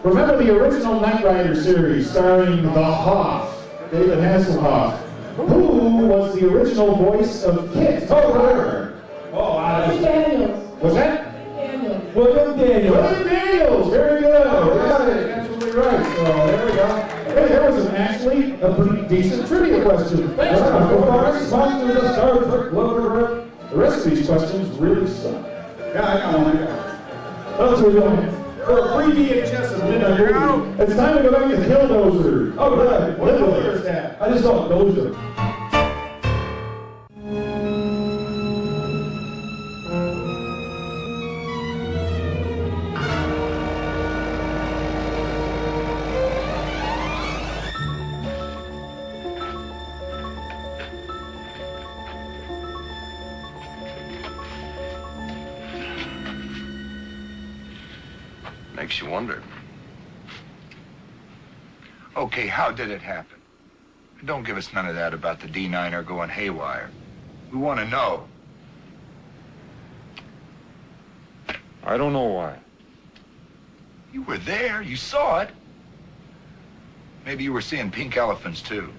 Remember the original Knight Rider series starring the Hoff, David Hasselhoff? Who was the original voice of Kit? Daniels. Was that? Daniels. William Daniels. William Daniels. Very good. Absolutely right. So there we go. Hey, there was actually a pretty decent trivia question. Thanks. The rest of these questions really suck. Yeah, I got one. That's what we're doing. For a free VHS of the Midnight Movie. It's time to go back to Killdozer. Oh, right. What is that? I just saw Dozer. Makes you wonder. Okay, how did it happen? Don't give us none of that about the D9er going haywire. We want to know. I don't know why. You were there. You saw it. Maybe you were seeing pink elephants, too.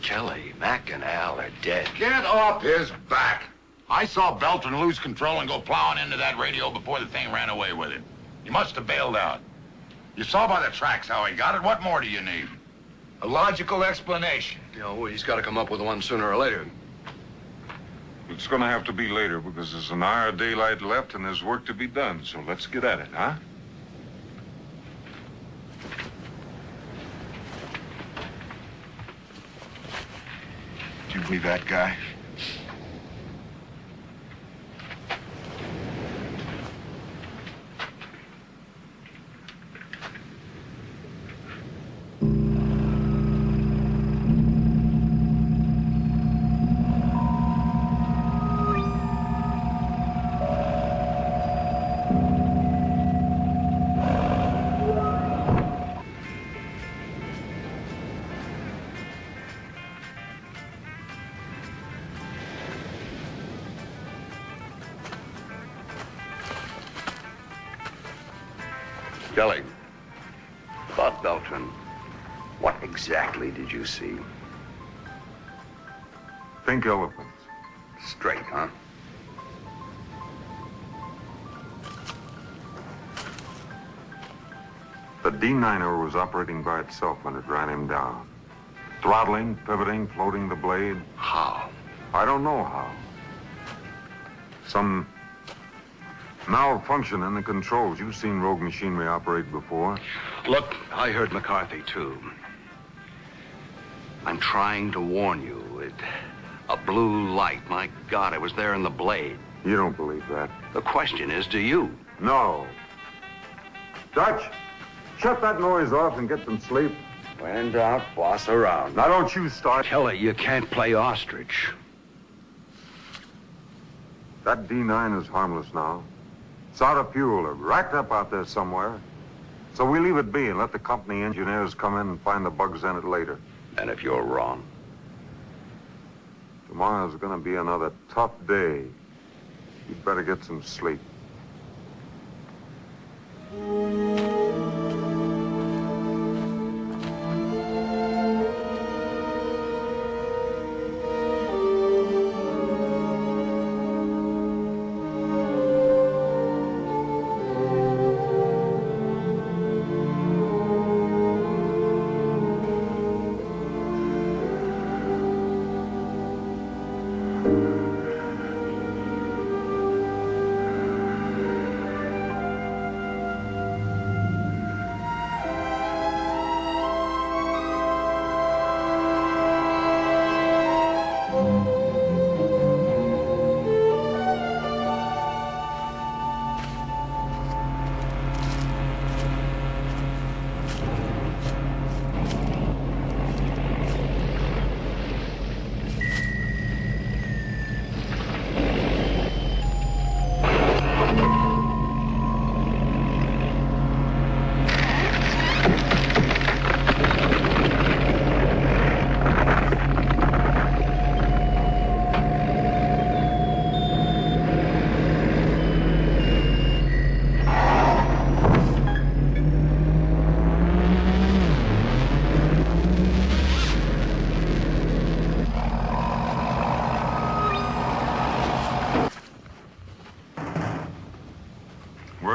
Kelly, Mac and Al are dead. Get off his back. I saw Belton lose control and go plowing into that radio before the thing ran away with him. He must have bailed out. You saw by the tracks how he got it. What more do you need? A logical explanation. You know, he's got to come up with one sooner or later. It's gonna have to be later because there's an hour of daylight left and there's work to be done. So let's get at it, huh? Do you believe that guy? Kelly, about Beltran, what exactly did you see? Pink elephants. Straight, huh? The D9er was operating by itself when it ran him down. Throttling, pivoting, floating the blade. How? I don't know how. Some malfunction in the controls. You've seen rogue machinery operate before. Look, I heard McCarthy, too. I'm trying to warn you. A blue light. My God, it was there in the blade. You don't believe that. The question is, do you? No. Dutch, shut that noise off and get some sleep. When in doubt, boss around. Now don't you start. Kelly, you can't play ostrich. That D9 is harmless now. It's out of fuel or racked up out there somewhere. So we leave it be and let the company engineers come in and find the bugs in it later. And if you're wrong? Tomorrow's gonna be another tough day. You'd better get some sleep.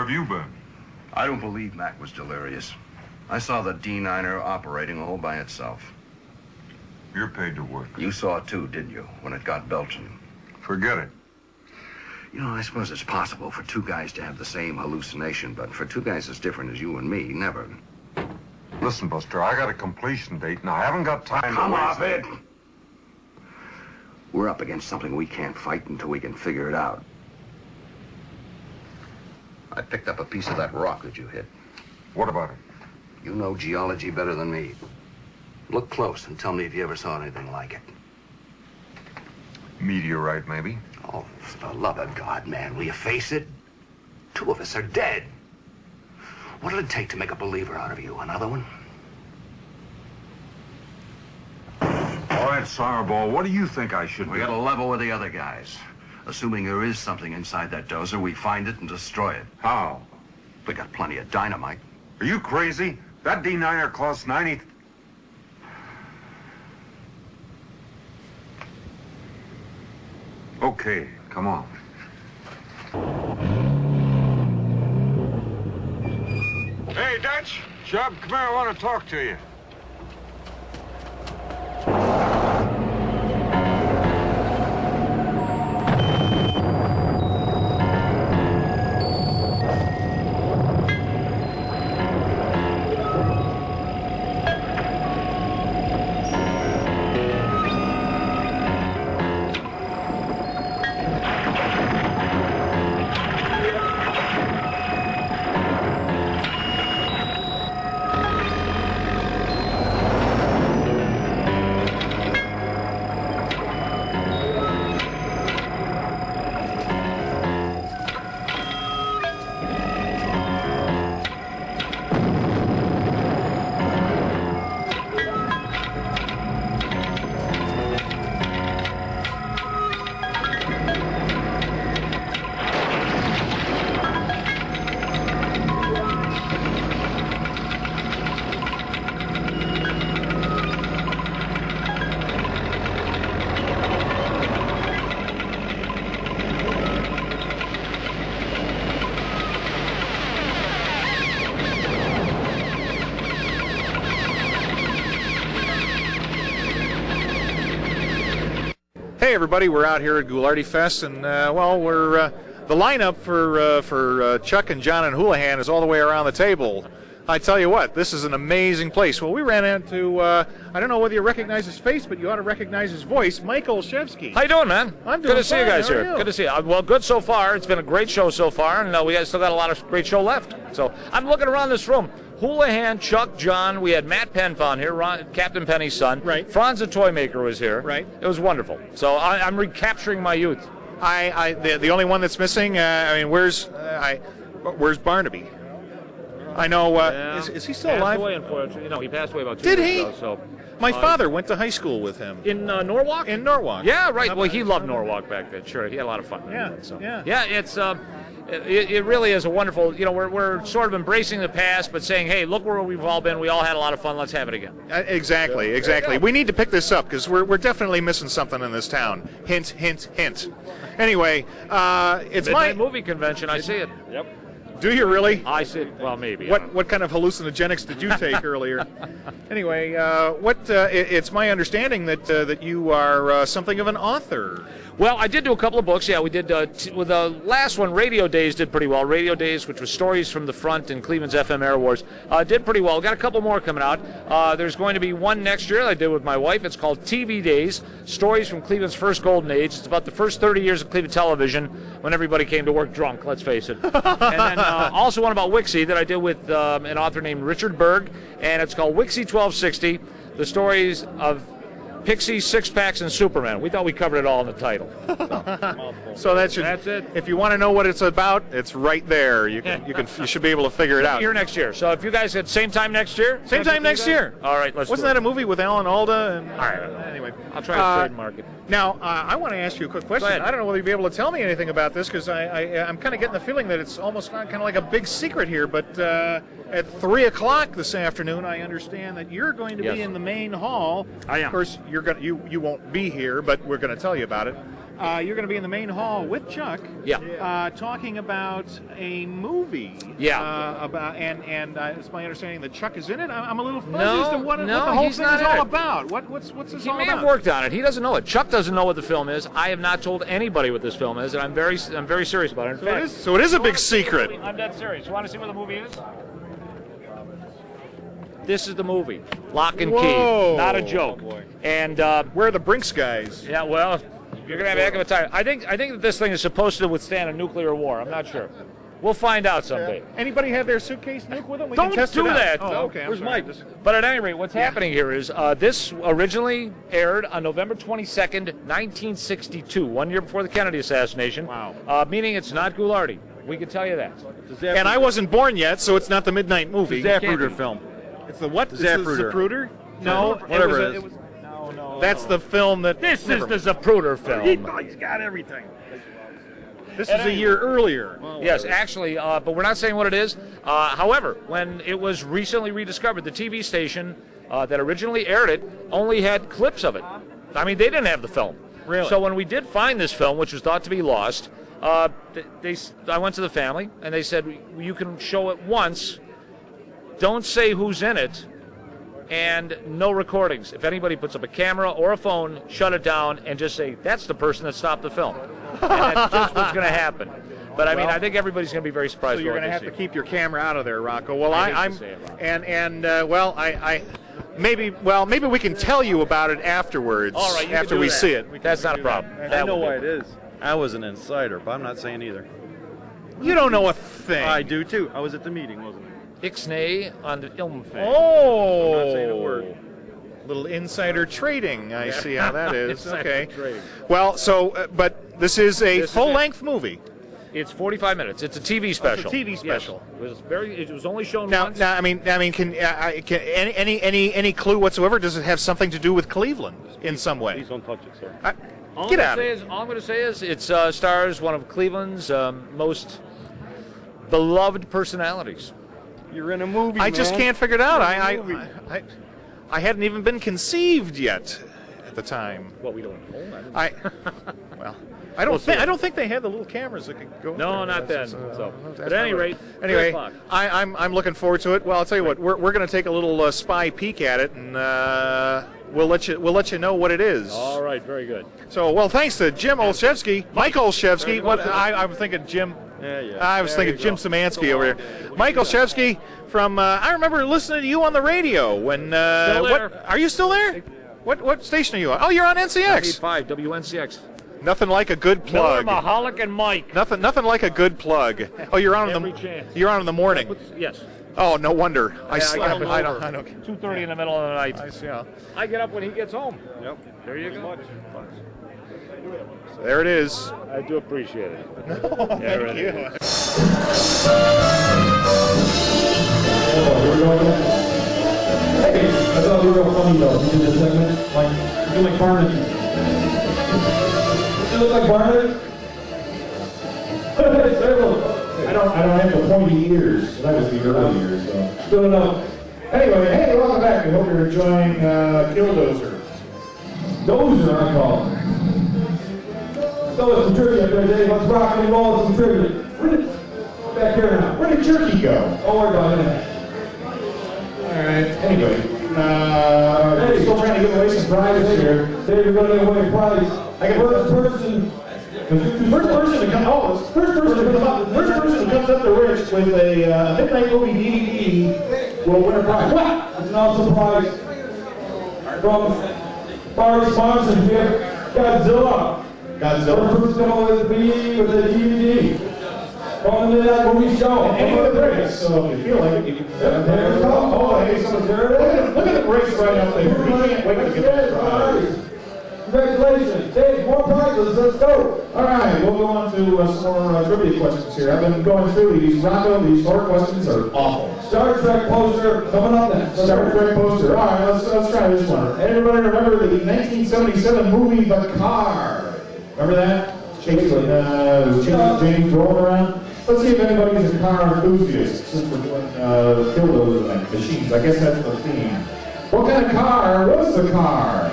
You been? I don't believe Mac was delirious. I saw the D9er operating all by itself. You're paid to work. You saw it too, didn't you, when it got Belgian? Forget it. You know, I suppose it's possible for two guys to have the same hallucination, but for two guys as different as you and me, never. Listen, Buster, I got a completion date, and I haven't got time Come to waste. off it! We're up against something we can't fight until we can figure it out. I picked up a piece of that rock that you hit. What about it? You know geology better than me. Look close and tell me if you ever saw anything like it. Meteorite, maybe. Oh, for the love of God, man, will you face it? Two of us are dead. What'll it take to make a believer out of you? Another one? All right, Sorball, what do you think I should do? We gotta level with the other guys. Assuming there is something inside that dozer, we find it and destroy it. How? We got plenty of dynamite. Are you crazy? That D9er costs 90... Okay, come on. Hey, Dutch. Chub, come here, I want to talk to you. Hey everybody, we're out here at Ghoulardi Fest, and well, we're the lineup for Chuck and John and Houlihan is all the way around the table. I tell you what, this is an amazing place. Well, we ran into I don't know whether you recognize his face, but you ought to recognize his voice, Mike Olszewski. How you doing, man? I'm doing good to see you fine. guys How are here. you? Good to see you. Well, good so far. It's been a great show so far, and we still got a lot of great show left. So I'm looking around this room. Houlihan, Chuck, John. We had Matt Penfound here, Captain Penny's son. Right. Franz the toy maker was here. Right. It was wonderful. So I'm recapturing my youth. The only one that's missing. I mean, where's Barnaby? I know. Is he still alive? Passed away, unfortunately. No, he passed away about 2 Did years he? ago. So. My father went to high school with him. In Norwalk? In Norwalk. Yeah, right. Well, he loved Norwalk back then. Sure, he had a lot of fun. Yeah, so. yeah. Yeah, it's it really is a wonderful. You know, we're sort of embracing the past, but saying, hey, look where we've all been. We all had a lot of fun. Let's have it again. Exactly, exactly. We need to pick this up because we're definitely missing something in this town. Hint, hint, hint. Anyway, it's Midnight movie convention. I see it. Yep. Do you really? I see it. Well, maybe. What kind of hallucinogenics did you take earlier? Anyway, it's my understanding that you are something of an author. Well, I did do a couple of books. Yeah, we did. With the last one, Radio Days did pretty well. Radio Days, which was stories from the front in Cleveland's FM Air Wars, did pretty well. We got a couple more coming out. There's going to be one next year that I did with my wife. It's called TV Days, Stories from Cleveland's First Golden Age. It's about the first 30 years of Cleveland television when everybody came to work drunk, let's face it. And then also one about Wixie that I did with an author named Richard Berg, and it's called Wixie 1260, the stories of Pixies, Six Packs, and Superman. We thought we covered it all in the title. So that's it. If you want to know what it's about, it's right there. You should be able to figure it out. Here next year. So if you guys at same time next year. Same time next year. All right, let's. Wasn't that a movie with Alan Alda? And, all right. Anyway, I'll try to trademark it. Now, I want to ask you a quick question. I don't know whether you'll be able to tell me anything about this because I'm kind of getting the feeling that it's almost kind of like a big secret here. But at 3 o'clock this afternoon, I understand that you're going to be in the main hall. I am. Of course, you won't be here, but we're going to tell you about it. You're going to be in the main hall with Chuck. Yeah. Talking about a movie. Yeah. It's my understanding that Chuck is in it. I'm a little fuzzy No, as to what the no, whole he's thing not is in all it. about. What's this He all may about? have worked on it. He doesn't know it. Chuck doesn't know what the film is. I have not told anybody what this film is, and I'm very serious about it. In fact, So it is a big secret. I'm dead serious. You want to see what the movie is? This is the movie, Lock and Key. Whoa. Not a joke. And where are the Brinks guys? Yeah, well, you're gonna have a heck of a time. I think that this thing is supposed to withstand a nuclear war. I'm not sure. We'll find out someday. Anybody have their suitcase nuke with them? We Don't can test do it out. that. Oh, okay. Where's Mike? But at any rate, what's happening here is this originally aired on November 22nd, 1962, 1 year before the Kennedy assassination. Wow. Meaning it's not Ghoulardi. We can tell you that. And I wasn't born yet, so it's not the midnight movie. It's a Zapruder film. It's the what? Zapruder. Zapruder? No, Whatever it was. That's the film that. This is the Zapruder film. He's got everything. This is a year earlier. Yes, actually, but we're not saying what it is. However, when it was recently rediscovered, the TV station that originally aired it only had clips of it. I mean, they didn't have the film. Really? So when we did find this film, which was thought to be lost, I went to the family, and they said, you can show it once, don't say who's in it, and no recordings. If anybody puts up a camera or a phone, shut it down and just say, that's the person that stopped the film. And that's just what's going to happen. But I mean, I think everybody's going to be very surprised. So you're going to have to keep your camera out of there, Rocco. Well, maybe we can tell you about it afterwards. All right, after we see it. That's not a problem. I know why it is. I was an insider, but I'm not saying either. You don't know a thing. I do too. I was at the meeting, wasn't I? Ixnay on the Ilmfang. Oh! I'm not saying a word. Little insider trading. I see how that is. Insider Okay. trading. Well, but this is a full-length movie. It's 45 minutes. It's a TV special. It's a TV special. Yes. It was only shown Now, once. can any clue whatsoever? Does it have something to do with Cleveland in some way? Please don't touch it, sir. Get out of it. All I'm going to say is it stars one of Cleveland's most beloved personalities. You're in a movie. I just can't figure it out. I hadn't even been conceived yet at the time. What, we don't know? Well, I don't think they had the little cameras that could go. No, not then. But at any rate, anyway, I'm looking forward to it. Well, I'll tell you what, we're going to take a little spy peek at it, and we'll let you know what it is. All right, very good. So, well, thanks to Jim Olszewski, Mike Olszewski. What I'm thinking, Jim. Yeah. I was thinking Jim Szymanski over here. Mike Olszewski from. I remember listening to you on the radio when. Still there. Are you still there? What station are you on? Oh, you're on NCX. 95 WNCX. Nothing like a good plug. Miller, Mahalik, and Mike. Nothing like a good plug. Oh, you're on in the morning. Yes. Oh, no wonder. I don't. 2:30 in the middle of the night. I see. Yeah. I get up when he gets home. Yep. There you go. So there it is. I do appreciate it. Thank you. Hey, I thought we were real funny though. You did this segment, you do like Barnett. You look like Barnett. I don't have the pointy ears. That was the early years, so still enough. Anyway, hey, welcome back. I hope you're enjoying Killdozer. Dozer, I call it. So it's some trivia there, Dave. Let's rock and roll with some trivia. Back here now. Where did Jerky go? Oh, we're going in. Alright, anyway. Hey, still trying to give away some prizes here. Dave, you're going to give away a prize. I got first person to comes up to Rich with a Midnight Movie DVD will win a prize. What? It's an awesome prize from Barry Swanson here. Godzilla. First person to be with the DVD. From the Midnight Movie Show. And any of the breaks, so if you feel like it, you can. There we go. Oh, hey, someone's there. Look at the breaks right up there. We can't wait to get this prize. Congratulations. Dave, more prizes. Let's go. All right, we'll go on to some more trivia questions here. I've been going through these. Rocco, these short questions are awful. Star Trek poster coming up next. Star Trek poster. All right, let's try this one. Everybody remember the 1977 movie The Car? Remember that? Chasing James rolling around. Let's see if anybody's a car enthusiast since we're doing Killdozer machines. I guess that's the theme. What kind of car was the car?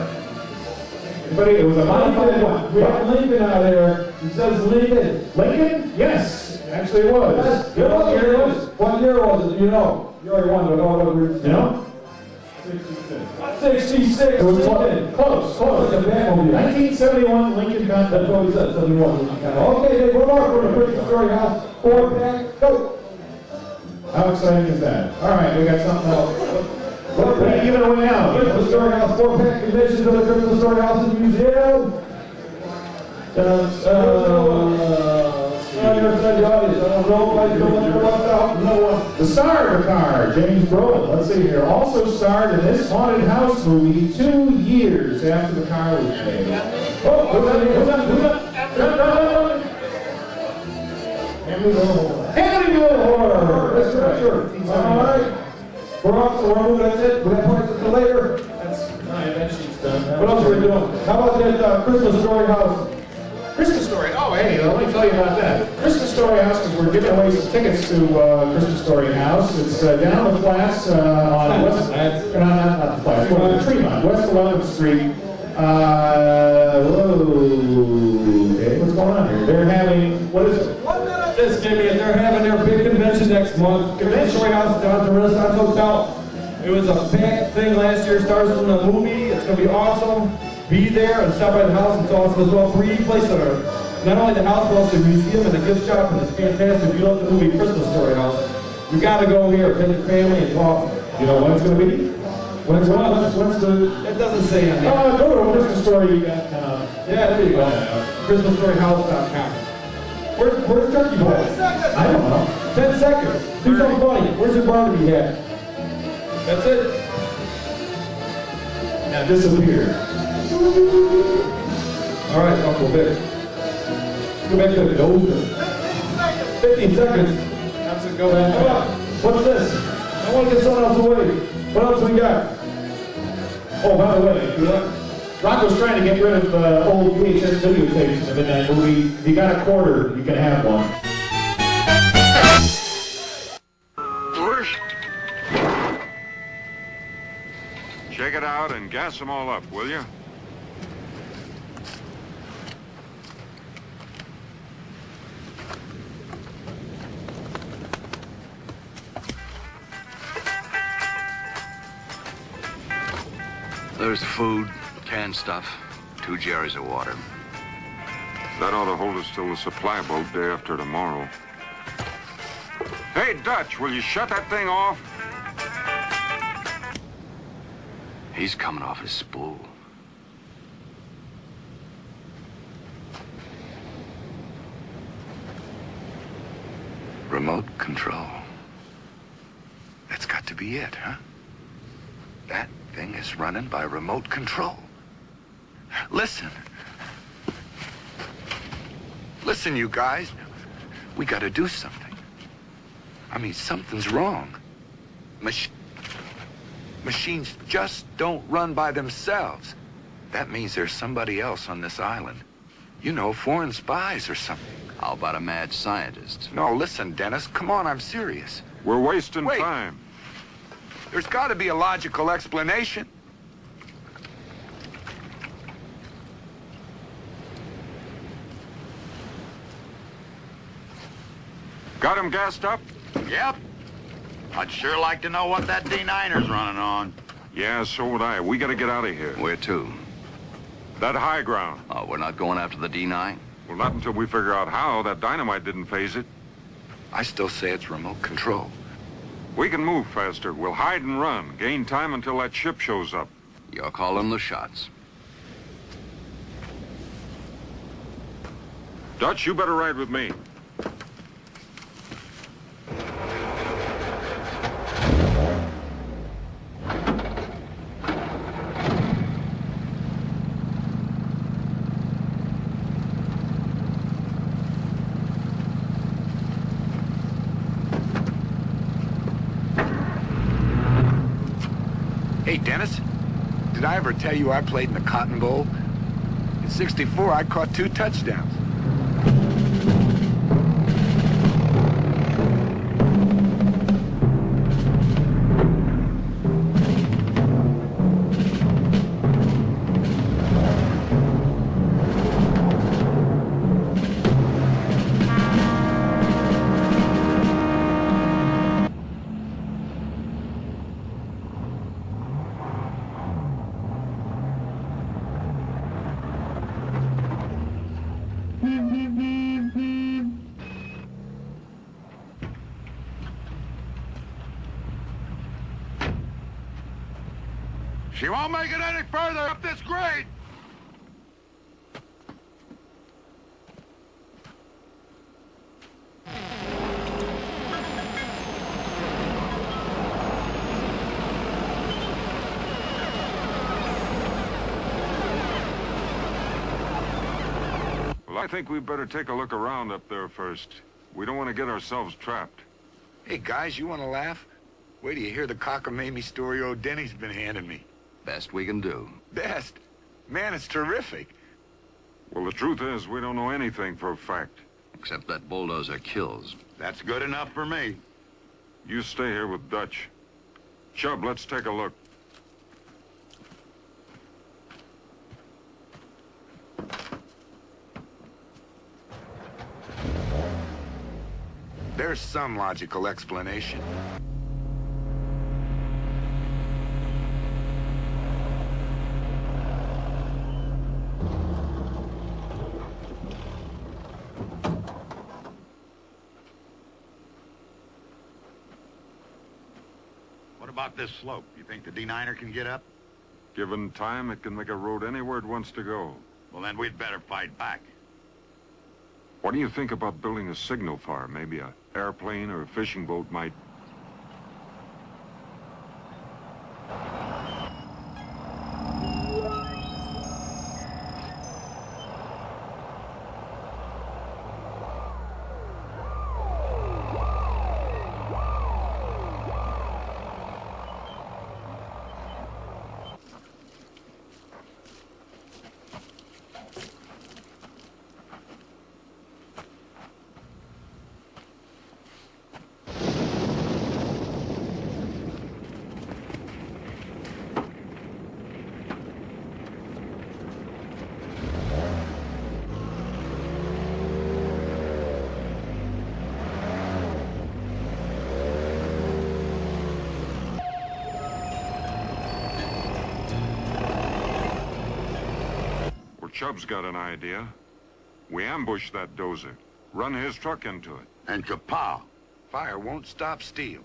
But it was a modified one. We have Lincoln out there. It says Lincoln. Lincoln? Yes, actually it was. Yes. What year it was? What year was it? You know. You already won, but all over. You know? 66. It was close. Like a Batmobile. 1971 Lincoln Continental. That's what we said, 71 Lincoln Continental. Okay, Dave, one more for the Christmas Story House 4-pack. Go. How exciting is that? All right, we got something else. What are you giving away now? Christmas Story House 4-pack convention to the Christmas Story House and Museum. Inside the audience. I don't know if I feel like left out. No one. The star of the car, James Brolin. Let's see here. Also starred in this haunted house movie 2 years after the car was made. Oh, who's that? Henry Gilmore. That's right. All right. We're off, so we're moving. That's it. We're going to play later. That's my invention's done. What else are we doing? How about that Christmas Story House? Christmas Story. Oh, hey, let me tell you about that. Christmas Story House, because we're giving away some tickets to Christmas Story House. It's down the flats on West. Not the flats. Tremont, West 11th Street. Okay, what's going on here? They're having, what is it? Just give me it. They're having their big convention next month. Convention Story House down at the Renaissance Hotel. It was a big thing last year. Starts from the movie. It's going to be awesome. Be there and stop by the house. It's awesome as well. 3 places that are not only the house, but also the museum and the gift shop, and it's fantastic. If you love the movie Christmas Story House, you got to go here. Take your family. It's awesome. You know when it's going to be? When's the? It doesn't say on there. Go to Christmas Story. Yeah, there you go. ChristmasStoryHouse.com. Where's Turkey Boy? I don't know. 10 seconds. Do something funny. Where's your Barnaby hat? That's it. Now disappear. All right, Uncle Vic. Let's go back to the Ghoulardi. 15 seconds. How's it go back? How about, what's this? I want to get someone else away. What else we got? Oh, by the way, Rocco's trying to get rid of old VHS videotapes of the Midnight Movie. If you got a quarter, you can have one. Check it out and gas them all up, will you? There's food, canned stuff, 2 jerry's of water. That ought to hold us till the supply boat day after tomorrow. Hey, Dutch, will you shut that thing off? He's coming off his spool. Remote control. That's got to be it, huh? That thing is running by remote control. Listen. Listen, you guys. We gotta do something. I mean, something's wrong. Machines just don't run by themselves. That means there's somebody else on this island. You know, foreign spies or something. How about a mad scientist? No, listen, Dennis. Come on, I'm serious. We're wasting time. There's got to be a logical explanation. Got him gassed up? Yep. I'd sure like to know what that D9er's running on. Yeah, so would I. We gotta get out of here. Where to? That high ground. Oh, we're not going after the D9? Well, not until we figure out how. That dynamite didn't phase it. I still say it's remote control. We can move faster. We'll hide and run. Gain time until that ship shows up. You're calling the shots. Dutch, you better ride with me. Hey, Dennis, did I ever tell you I played in the Cotton Bowl? In '64, I caught 2 touchdowns. She won't make it any further up this grade. Well, I think we better take a look around up there first. We don't want to get ourselves trapped. Hey, guys, you want to laugh? Wait till you hear the cockamamie story old Denny's been handing me. Best we can do. Best? Man, it's terrific. Well, the truth is, we don't know anything for a fact. Except that bulldozer kills. That's good enough for me. You stay here with Dutch. Chubb, let's take a look. There's some logical explanation. What about this slope? You think the D9er can get up? Given time, it can make a road anywhere it wants to go. Well, then we'd better fight back. What do you think about building a signal fire? Maybe an airplane or a fishing boat might... Chubb's got an idea. We ambush that dozer, run his truck into it. And kapow! Fire won't stop steel.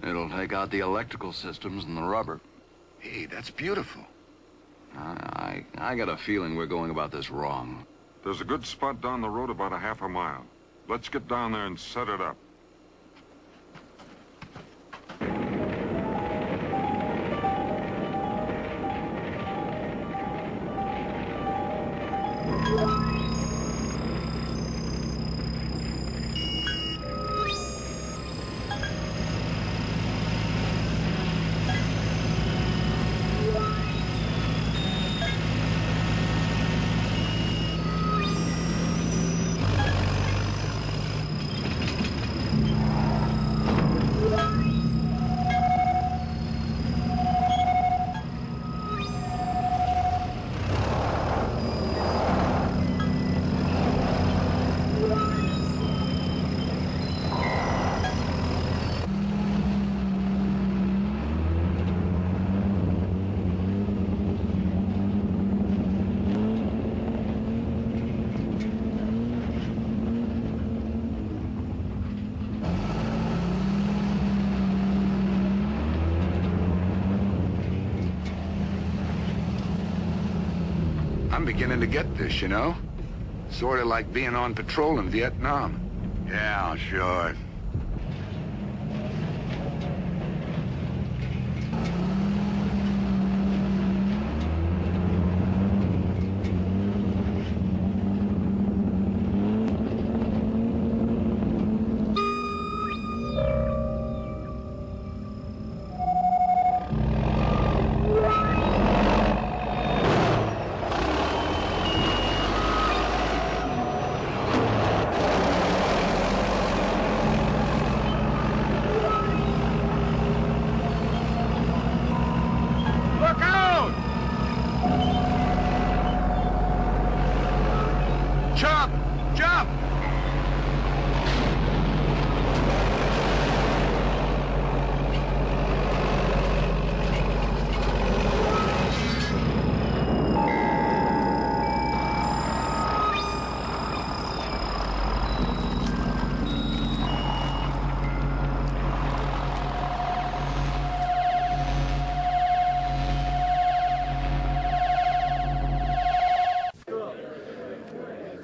It'll take out the electrical systems and the rubber. Hey, that's beautiful. I got a feeling we're going about this wrong. There's a good spot down the road about a half a mile. Let's get down there and set it up. I'm beginning to get this, you know? Sort of like being on patrol in Vietnam. Yeah, sure.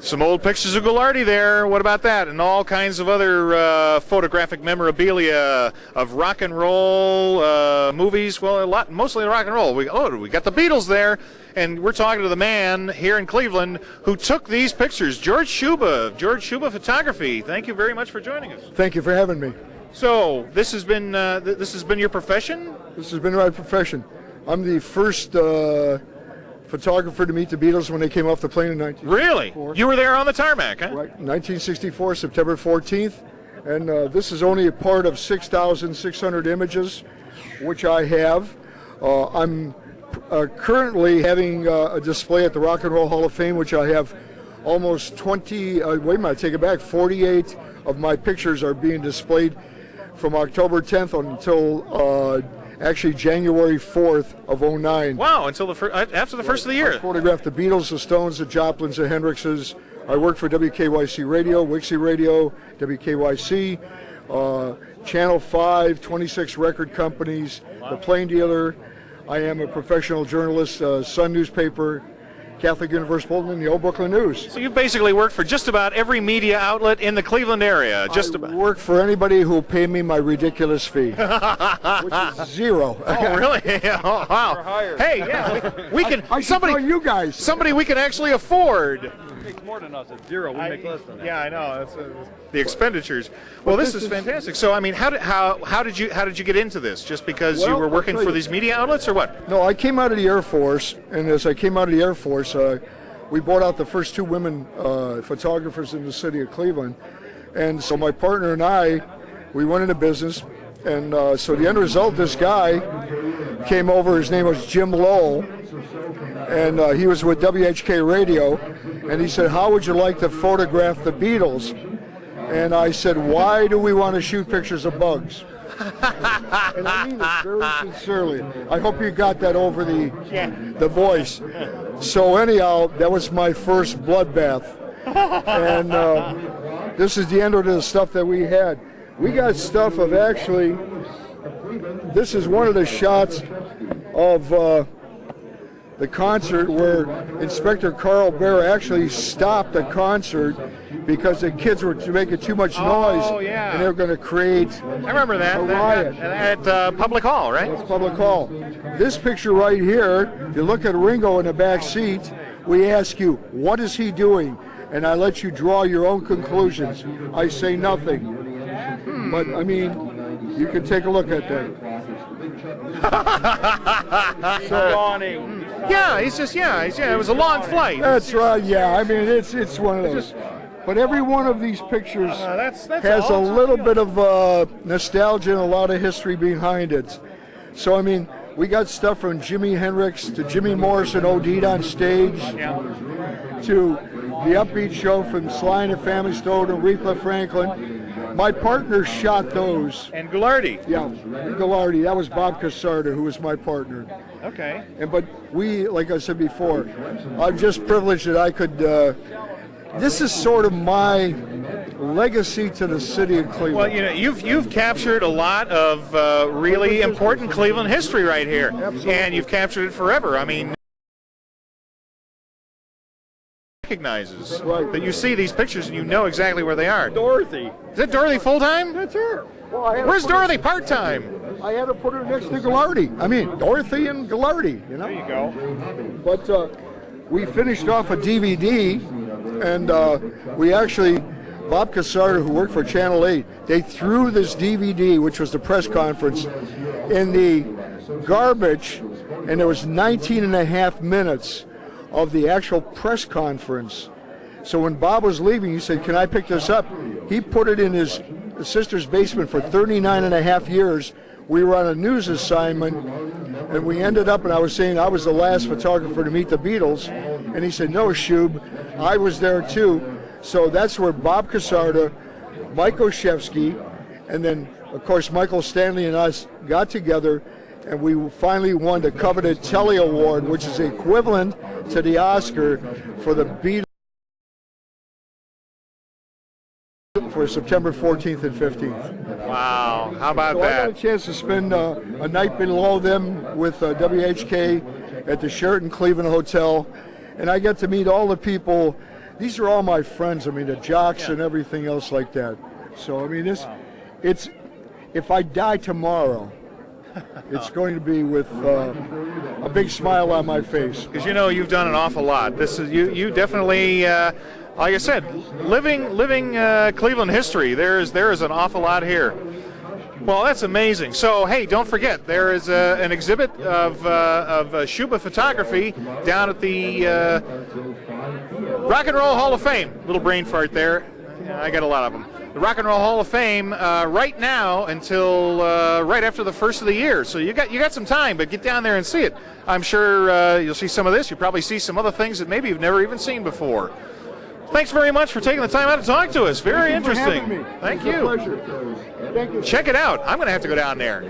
Some old pictures of Ghoulardi there. What about that? And all kinds of other photographic memorabilia of rock and roll movies. Well, mostly rock and roll. We got the Beatles there, and we're talking to the man here in Cleveland who took these pictures, George Shuba Photography. Thank you very much for joining us. Thank you for having me. So this has been your profession? This has been my profession. I'm the first photographer to meet the Beatles when they came off the plane in 1964. Really? You were there on the tarmac, huh? Right, 1964, September 14th. And this is only a part of 6,600 images, which I have. I'm currently having a display at the Rock and Roll Hall of Fame, which I have almost 20, wait a minute, I take it back, 48 of my pictures are being displayed from October 10th until actually January 4th of 09. Wow, until after the first of the year. I photographed the Beatles, the Stones, the Joplins, the Hendrixes. I worked for WKYC Radio, Wixie Radio, WKYC, Channel 5, 26 record companies, The Plain Dealer. I am a professional journalist, Sun newspaper, Catholic Universe Bulletin, the Old Brooklyn News. So you've basically worked for just about every media outlet in the Cleveland area. I work for anybody who will pay me my ridiculous fee, which is zero. Oh, really? Oh, wow. Hey, yeah, we can. You guys. Somebody we can actually afford. It makes more than us at zero. We make less than that. Yeah, I know. That's the expenditures. Well, this is fantastic. So, I mean, how did you get into this? Just because you were working for these media outlets, or what? No, I came out of the Air Force, and as I came out of the Air Force, we bought out the first 2 women photographers in the city of Cleveland, and so my partner and I, we went into business, and so the end result, this guy came over. His name was Jim Lowell, and he was with WHK Radio, and he said, "How would you like to photograph the Beatles?" And I said, "Why do we want to shoot pictures of bugs?" And I mean it very sincerely. I hope you got that over the voice. So anyhow, that was my first bloodbath. And this is the end of the stuff that we had. We got stuff of actually, this is one of the shots of the concert where Inspector Carl Bear actually stopped the concert because the kids were making too much noise. Oh, yeah. And they were going to create I remember that. a riot. At Public Hall, right? That's Public Hall. This picture right here, if you look at Ringo in the back seat, we ask you, what is he doing? And I let you draw your own conclusions. I say nothing. But, I mean, you can take a look at that. Yeah, it was a long flight. That's right, yeah. I mean, it's one of those. But every one of these pictures has a little bit of nostalgia and a lot of history behind it. So, I mean, we got stuff from Jimi Hendrix to Jimmy Morrison OD'd on stage to the Upbeat Show from Sly and the Family Stone and Aretha Franklin. My partner shot those. And Ghoulardi. Yeah, Ghoulardi. That was Bob Cassarda, who was my partner. Okay. But we, like I said before, I'm just privileged that I could. This is sort of my legacy to the city of Cleveland. Well, you know, you've captured a lot of really important Cleveland history right here. Absolutely. And you've captured it forever. I mean, recognizes that you see these pictures and you know exactly where they are. Dorothy. Is that Dorothy full time? That's her. Well, where's Dorothy part time? I had to put her next to Ghoulardi. I mean, Dorothy and Ghoulardi, you know? There you go. But we finished off a DVD, and we actually, Bob Cassarda, who worked for Channel 8, they threw this DVD, which was the press conference, in the garbage, and there was 19 and a half minutes of the actual press conference. So when Bob was leaving, he said, "Can I pick this up?" He put it in his sister's basement for 39 and a half years. We were on a news assignment, and we ended up, and I was saying I was the last photographer to meet the Beatles, and he said, "No, Shub, I was there too." So that's where Bob Cassarda, Mike Oshevsky, and then, of course, Michael Stanley and us got together, and we finally won the coveted Telly Award, which is equivalent to the Oscar for the Beatles for September 14th and 15th. Wow, how about so that? I got a chance to spend a night below them with WHK at the Sheraton Cleveland Hotel, and I got to meet all the people these are all my friends. I mean, the jocks and everything else like that. So, I mean, it's, if I die tomorrow, it's going to be with a big smile on my face. Because you've done an awful lot. This is you definitely, like I said, living Cleveland history. There is an awful lot here. Well, that's amazing. So, hey, don't forget, there is an exhibit of Schuba photography down at the Rock and Roll Hall of Fame. Little brain fart there. I got a lot of them. The Rock and Roll Hall of Fame right now until right after the first of the year. So you got some time, but get down there and see it. I'm sure you'll see some of this. You'll probably see some other things that maybe you've never even seen before. Thanks very much for taking the time out to talk to us. Very interesting. Thank you. Pleasure. Thank you. Check it out. I'm going to have to go down there.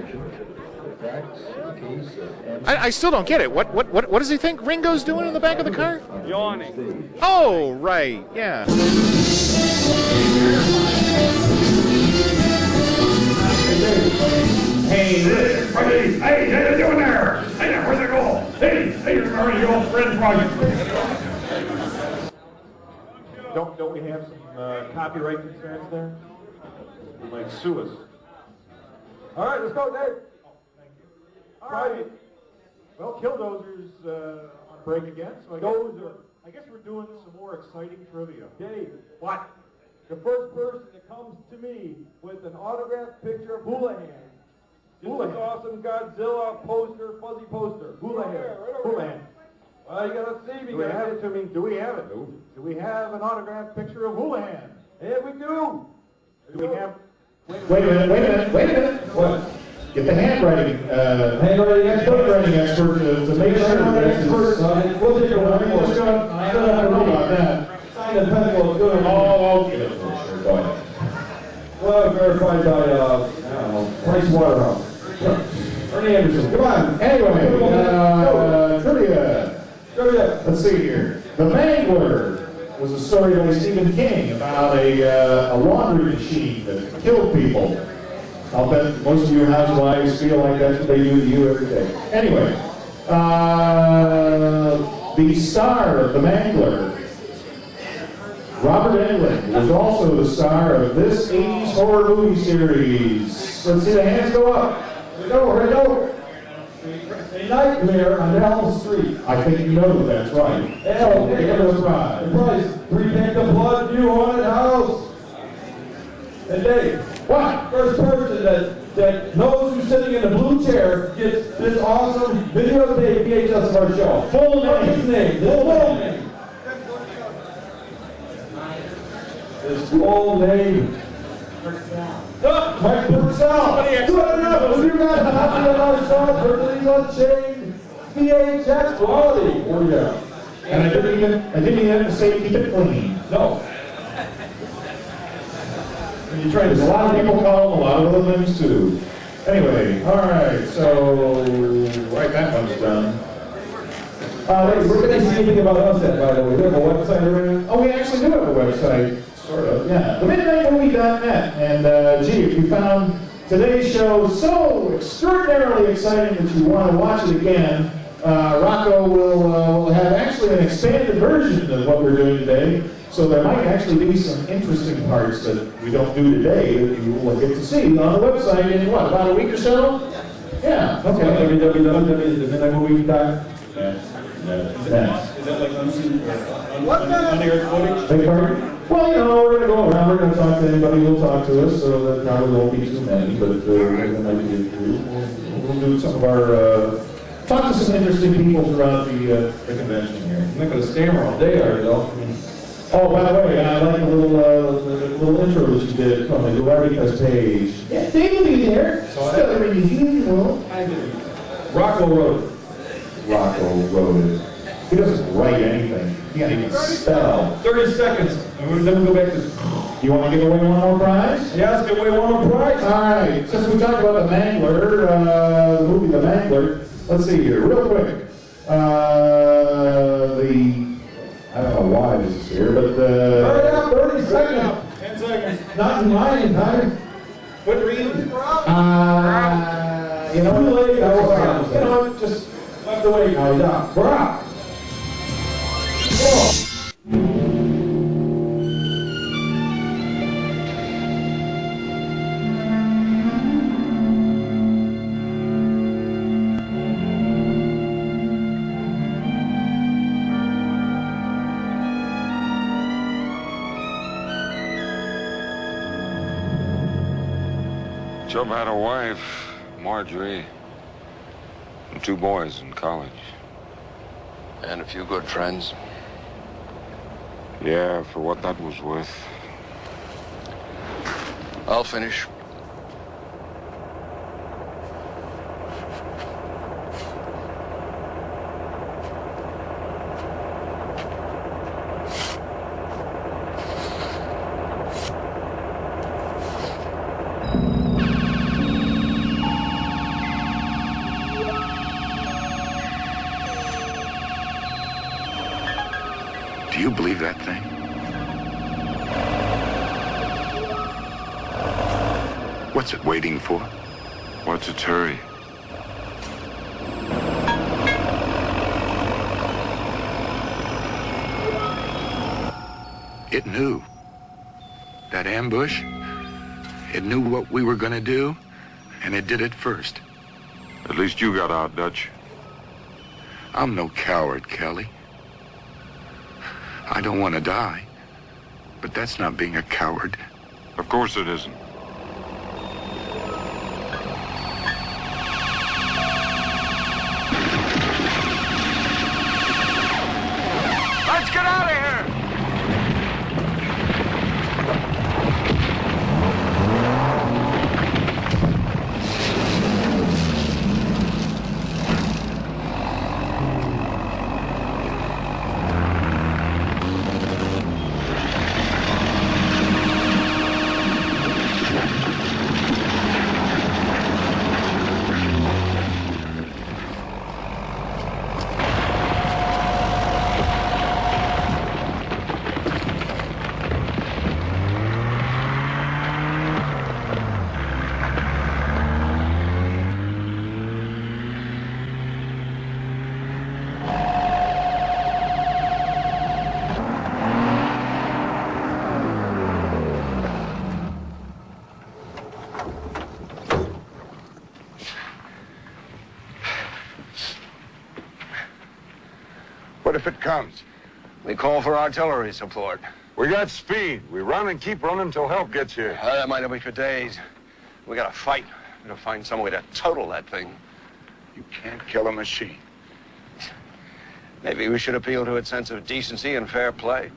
I still don't get it. What does he think Ringo's doing in the back of the car? Yawning. Oh, right. Yeah. Hey, hey, how you doing there? Hey, where's it go? Hey, remember your old friend Roger? Don't we have some copyright concerns there? They might sue us. All right, let's go, Dave. All right. Well, Killdozer's on break again, so I guess we're doing some more exciting trivia. Dave, what? The first person that comes to me with an autographed picture of Houlihan. Houlihan. This awesome Godzilla poster, fuzzy poster. Houlihan. Houlihan. Well, you gotta see me. Do we have it to me? Do we have it? Do we have an autographed picture of Houlihan? Yeah, we do. Do we have? Wait a minute. What? Get the handwriting expert to make sure that we'll take a look. I don't know about that. Sign the pencil is good. Oh, okay. Sure, go ahead. Well, verified by, I don't know, Price Waterhouse. Ernie Anderson. Come on. Anyway, trivia. Let's see here. The Mangler was a story by Stephen King about a laundry machine that killed people. I'll bet most of your housewives feel like that's what they do to you every day. Anyway, the star of The Mangler, Robert Englund, was also the star of this 80s horror movie series. Let's see the hands go up. Here we go. A Nightmare on Elm Street. I think you know that's right. Elm, the price. 3 packs of blood, new haunted house. And Dave, what? First person that knows who's sitting in the blue chair gets this awesome videotape VHS of our show. Full name. His name. Full name. His full name. Mike Purcell. Good enough. You got a copy of our show, Virtually Unchained, VHS quality. Oh yeah. And I didn't even have to say keep it clean. No. You try. There's a lot of people call them a lot of other things too. Anyway, all right. So right, that one's done. Wait, where can I see anything about us at, by the way? We have a website or anything? Oh, we actually do have a website. Sort of, yeah. TheMidnightMovie.net. And gee, if you found today's show so extraordinarily exciting that you want to watch it again, Rocco will have actually an expanded version of what we're doing today. So there might actually be some interesting parts that we don't do today that you will get to see on the website in what, about a week or so? Yeah. Okay. www.themidnightmovie.net. Is that like unaired footage? Beg pardon? Well, we're going to go around, we're going to talk to anybody who will talk to us, so that probably won't be too many, but we'll do some of our, talk to some interesting people throughout the convention here. I'm not going to stay around all day, are you, though? Oh, by the way, I like the little intro that you did from the Ghoulardi Fest page. Yeah, they will be there. So as usual. Rocco wrote it. Rocco wrote it. He doesn't write anything. He can't even spell. 30 seconds. And then we go back to... You want to give away one more prize? Yeah, let's give away one more prize. All right. Since we talked about The Mangler, the movie The Mangler, let's see here, real quick. I don't know why this is here, but hurry up, 30 seconds. 10 seconds. Not in mine time. What reason? You know what? Just left away now. We're out. Chub had a wife, Marjorie, and 2 boys in college. And a few good friends. Yeah, for what that was worth. I'll finish. Do you believe that thing? What's it waiting for? What's its hurry? It knew. That ambush, it knew what we were gonna do, and it did it first. At least you got out, Dutch. I'm no coward, Kelly. I don't want to die, but that's not being a coward. Of course it isn't. Let's get out of here! What if it comes? We call for artillery support. We got speed. We run and keep running until help gets here. That might not be for days. We gotta fight. We gotta find some way to total that thing. You can't kill a machine. Maybe we should appeal to its sense of decency and fair play.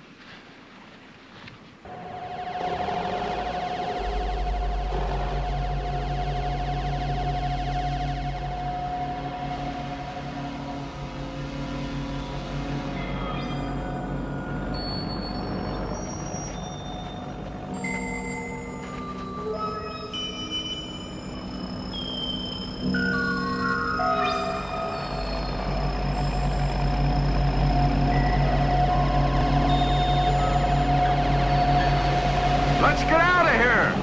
Let's get out of here!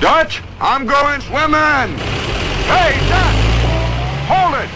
Dutch, I'm going swimming! Hey, Dutch! Hold it!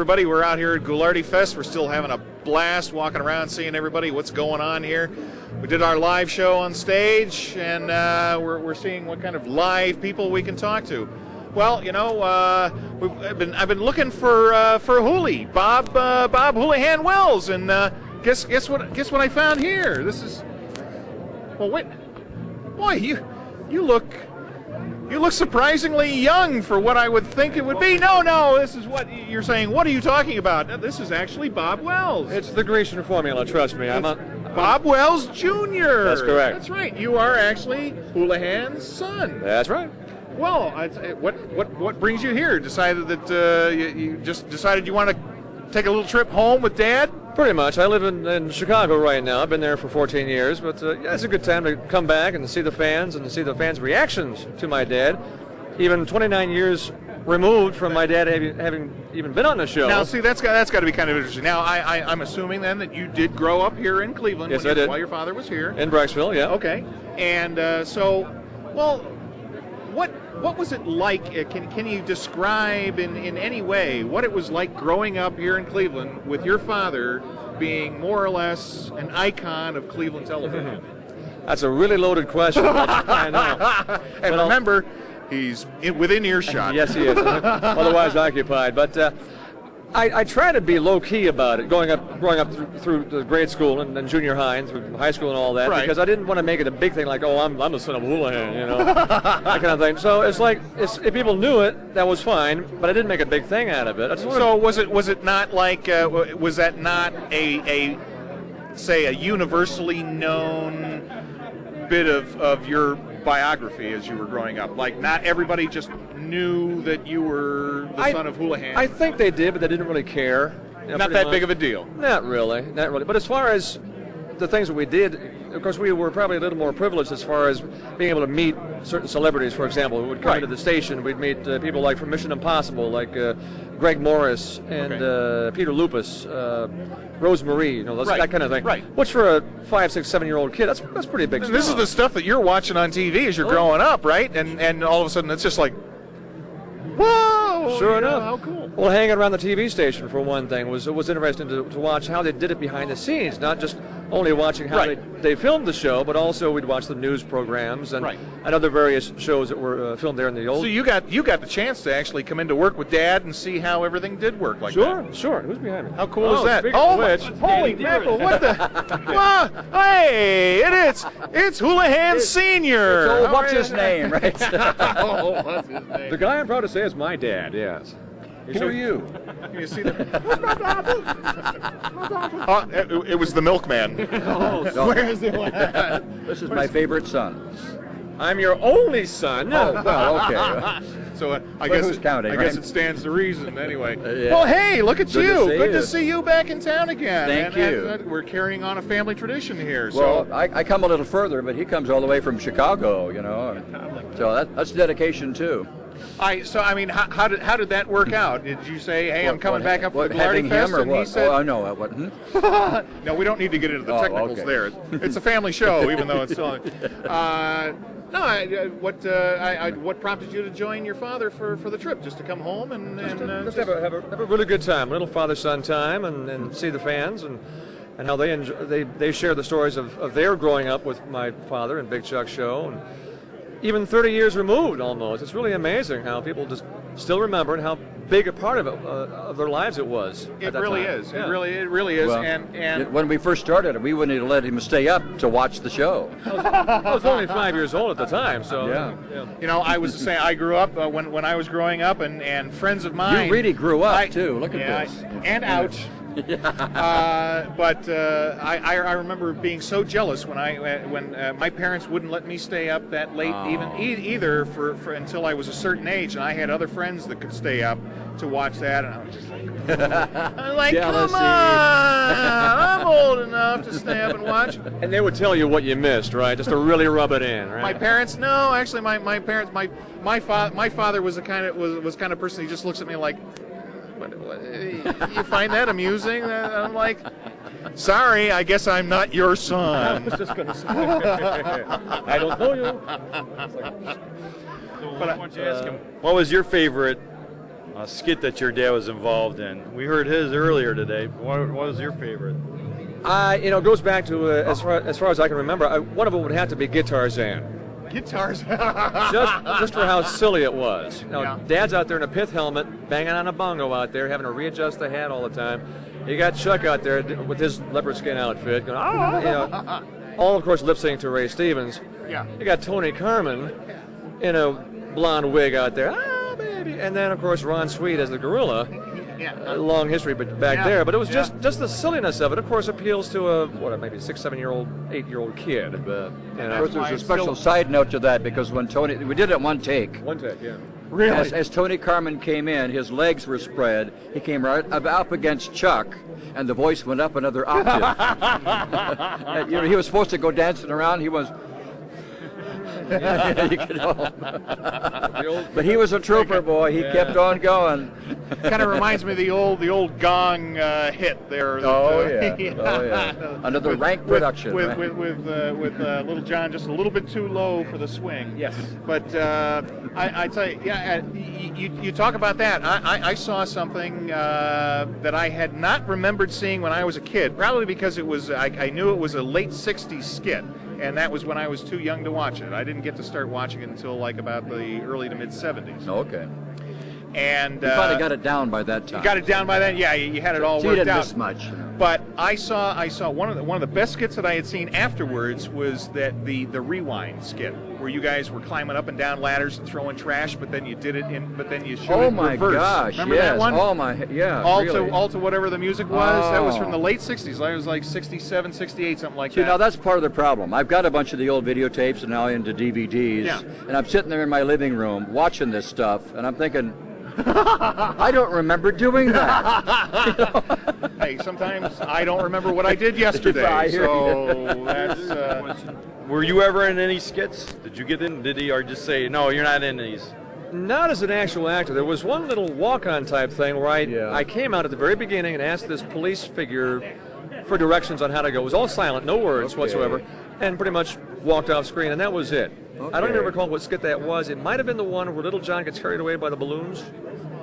everybody. We're out here at Ghoulardi Fest. We're still having a blast walking around, seeing everybody, what's going on here. We did our live show on stage, and we're seeing what kind of live people we can talk to. Well, you know, I've been looking for Hoolie, Bob Houlihan Wells, and guess what I found here. This is, well, wait, boy, you look surprisingly young for what I would think it would be. No, this is what you're saying. What are you talking about? This is actually Bob Wells. It's the Grecian formula, trust me. I'm Bob Wells Jr. That's correct. That's right. You are actually Houlihan's son. That's right. Well, what brings you here? Decided that you just decided you want to take a little trip home with Dad? Pretty much. I live in Chicago right now. I've been there for 14 years, but yeah, it's a good time to come back and see the fans and to see the fans' reactions to my dad. Even 29 years removed from my dad having even been on the show. Now, see, that's got to be kind of interesting. Now, I'm assuming then that you did grow up here in Cleveland. Yes, I did. While your father was here. In Brecksville, yeah. Okay. And what was it like? Can you describe in any way what it was like growing up here in Cleveland with your father being more or less an icon of Cleveland television? That's a really loaded question. I know. And remember, he's within earshot. Yes, he is. Otherwise occupied. But I try to be low-key about it, growing up through the grade school and then junior high and through high school and all that, right. Because I didn't want to make it a big thing like, oh, I'm the son of Houlihan, you know, that kind of thing. So it's like, if people knew it, that was fine, but I didn't make a big thing out of it. So was it not like, was that not a universally known bit of your biography as you were growing up? Like, not everybody just knew that you were the son of Houlihan? I think they did, but they didn't really care. Not that big of a deal? Not really. But as far as the things that we did, of course, we were probably a little more privileged as far as being able to meet certain celebrities, for example, who would come into the station. We'd meet people like from Mission Impossible, like Greg Morris and Peter Lupus, Rose Marie, you know, that kind of thing. Right. Which for a 5, 6, 7-year-old kid, that's pretty big stuff. This is the stuff that you're watching on TV as you're growing up, right? And all of a sudden it's just like, whoa! Sure enough. How cool. Well, hanging around the TV station, for one thing, was interesting to watch how they did it behind the scenes, not just only watching how they filmed the show, but also we'd watch the news programs and other various shows that were filmed there in the old. So you got the chance to actually come into work with Dad and see how everything did work like that. Sure. Who's behind me? How cool is that? Holy mackerel! What the? Hey, it's Houlihan Senior. So what's his name, right? What's his name? The guy I'm proud to say is my dad. Yes. Who are you? Can you see that? It was the milkman. Where is it? This is my favorite son. I'm your only son. Oh, well, okay. So I guess who's counting? I guess it stands to reason anyway. Yeah. Well, hey, look at you! Good to you. see you back in town again. Thank you. And we're carrying on a family tradition here. Well, So I come a little further, but he comes all the way from Chicago, you know. So that's dedication too. I mean, how did that work out? Did you say, "Hey, I'm coming back up for the having Ghoulardi Fest," him or and what? he said, "Oh, no, what?" No, we don't need to get into the technicals okay. there. It's a family show, even though it's still. What prompted you to join your father for the trip? Just to come home and just have a really good time, little father-son time, and see the fans and how they enjoy, they share the stories of their growing up with my father and Big Chuck's show, and even 30 years removed almost. It's really amazing how people just still remember and how big a part of it of their lives it was. It really is. Yeah. It really is. Well, and when we first started, we wouldn't have let him stay up to watch the show. I was only 5 years old at the time, so yeah. You know, I was saying I grew up when I was growing up, and friends of mine. You really grew up too. Look at this. And ouch. But I remember being so jealous when my parents wouldn't let me stay up that late either for until I was a certain age, and I had other friends that could stay up to watch that, and I was just like, Jealousy. Come on, I'm old enough to stay up and watch. And they would tell you what you missed, right? Just to really rub it in, right? My parents, no, actually, my parents, my father was the kind of person. He just looks at me like, what, you find that amusing? I'm like, sorry, I guess I'm not your son. I was just going to say, I don't know you. But why don't you ask him? What was your favorite skit that your dad was involved in. We heard his earlier today. What was your favorite? It goes back to as far as I can remember. One of them would have to be Guitarzan. Guitars. just for how silly it was. Dad's out there in a pith helmet, banging on a bongo out there, having to readjust the hat all the time. You got Chuck out there with his leopard skin outfit, going, all of course lip syncing to Ray Stevens. Yeah. You got Tony Carmen in a blonde wig out there, baby, and then of course Ron Sweet as the gorilla. Yeah. A long history back there, but it was just the silliness of it. Of course, appeals to a maybe 6, 7-year-old, 8-year-old kid. Of course, there's a special side note to that because when Tony, we did it one take. One take, yeah. Really? As Tony Carmen came in, his legs were spread. He came right up against Chuck, and the voice went up another octave. He was supposed to go dancing around. He was. But he was a trooper, boy. He kept on going. Kind of reminds me of the old Gong hit there. Under the rank production. With Little John just a little bit too low for the swing. Yes. But I tell you, you talk about that. I saw something that I had not remembered seeing when I was a kid. Probably because it was I knew it was a late '60s skit. And that was when I was too young to watch it. I didn't get to start watching it until like about the early to mid '70s. Okay. And you finally got it down by that time. You got it down by then. Yeah, you had it all worked you didn't out. miss much. But I saw one of the best skits that I had seen afterwards was the rewind skit where you guys were climbing up and down ladders and throwing trash, but then you did it you showed it in reverse. Gosh, remember yes. that one? All to whatever the music was. That was from the late '60s. I was like '67, '68, something like that. Now that's part of the problem. I've got a bunch of the old videotapes and now into DVDs, and I'm sitting there in my living room watching this stuff, and I'm thinking, I don't remember doing that. Hey, sometimes I don't remember what I did yesterday. So that's. Were you ever in any skits? Did you get in? Did he or just say no? You're not in these. Not as an actual actor. There was one little walk-on type thing where I came out at the very beginning and asked this police figure for directions on how to go. It was all silent, no words whatsoever, and pretty much walked off screen, and that was it. Okay. I don't even recall what skit that was. It might have been the one where Little John gets carried away by the balloons.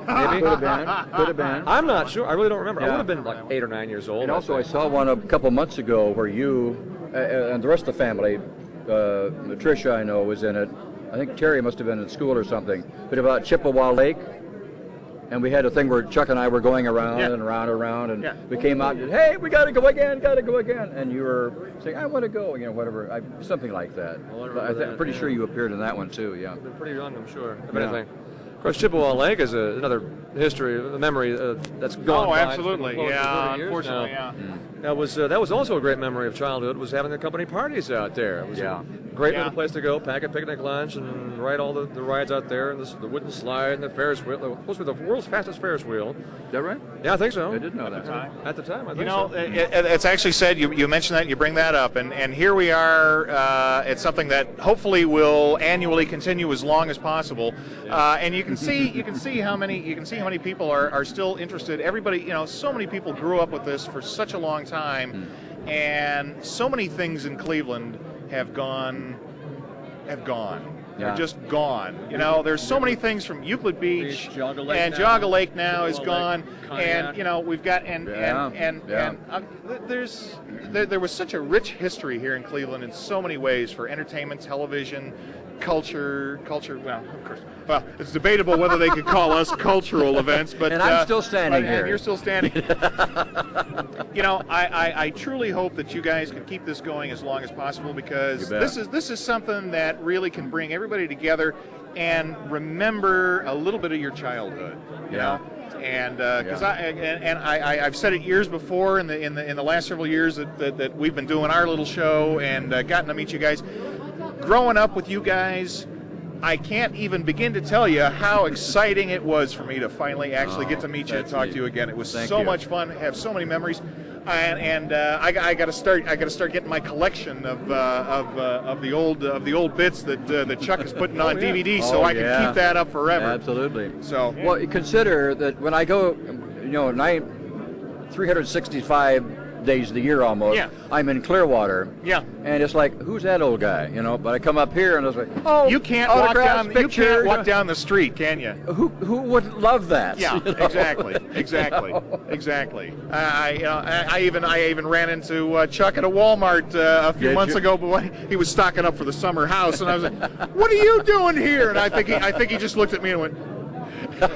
Maybe. Could have been. I'm not sure. I really don't remember. I would have been like 8 or 9 years old. And also, I saw one a couple months ago where you and the rest of the family, Tricia, I know, was in it. I think Terry must have been in school or something. But about Chippewa Lake. And we had a thing where Chuck and I were going around and around and around, and we came out and said, hey, we got to go again. And you were saying, I want to go, whatever, something like that. I'm pretty sure you appeared in that one too, yeah. Been pretty young, I'm sure, if anything. Of course, Chippewa Lake is another history, a memory that's gone by. Absolutely, unfortunately, That was also a great memory of childhood, was having the company parties out there. It was a great little place to go, pack a picnic lunch, and ride all the rides out there, and the wooden slide, and the Ferris wheel. Supposed to be the world's fastest Ferris wheel. Is that right? Yeah, I think so. I didn't know that. At the time, I think so. It's actually said, you mentioned that, you bring that up, and here we are. It's something that hopefully will annually continue as long as possible. And you can see how many people are still interested. Everybody, so many people grew up with this for such a long time, and so many things in Cleveland have gone. They're just gone. There's so many things from Euclid Beach and Jogga Lake now is gone, and we've got there was such a rich history here in Cleveland in so many ways for entertainment, television, culture. Well, of course. Well, it's debatable whether they could call us cultural events, but and I'm still standing here. And you're still standing. I truly hope that you guys can keep this going as long as possible, because this is something that really can bring everybody together and remember a little bit of your childhood. You know? And because I've said it years before in the last several years that we've been doing our little show and gotten to meet you guys. Growing up with you guys, I can't even begin to tell you how exciting it was for me to finally actually get to meet you and talk to you again. It was so much fun. Have so many memories, and I got to start getting my collection of the old bits that Chuck is putting on DVD, so I can keep that up forever. Absolutely. So well, consider that when I go, 365 days of the year almost. Yeah. I'm in Clearwater. Yeah. And it's like, who's that old guy? You know, but I come up here and I was like, oh, You can't walk autographs, down. pictures. You can't walk down the street, can you? Who wouldn't love that? Yeah, you know? exactly. I even ran into Chuck at a Walmart a few months ago, but he was stocking up for the summer house, and I was like, "What are you doing here?" And I think he just looked at me and went, "Oh,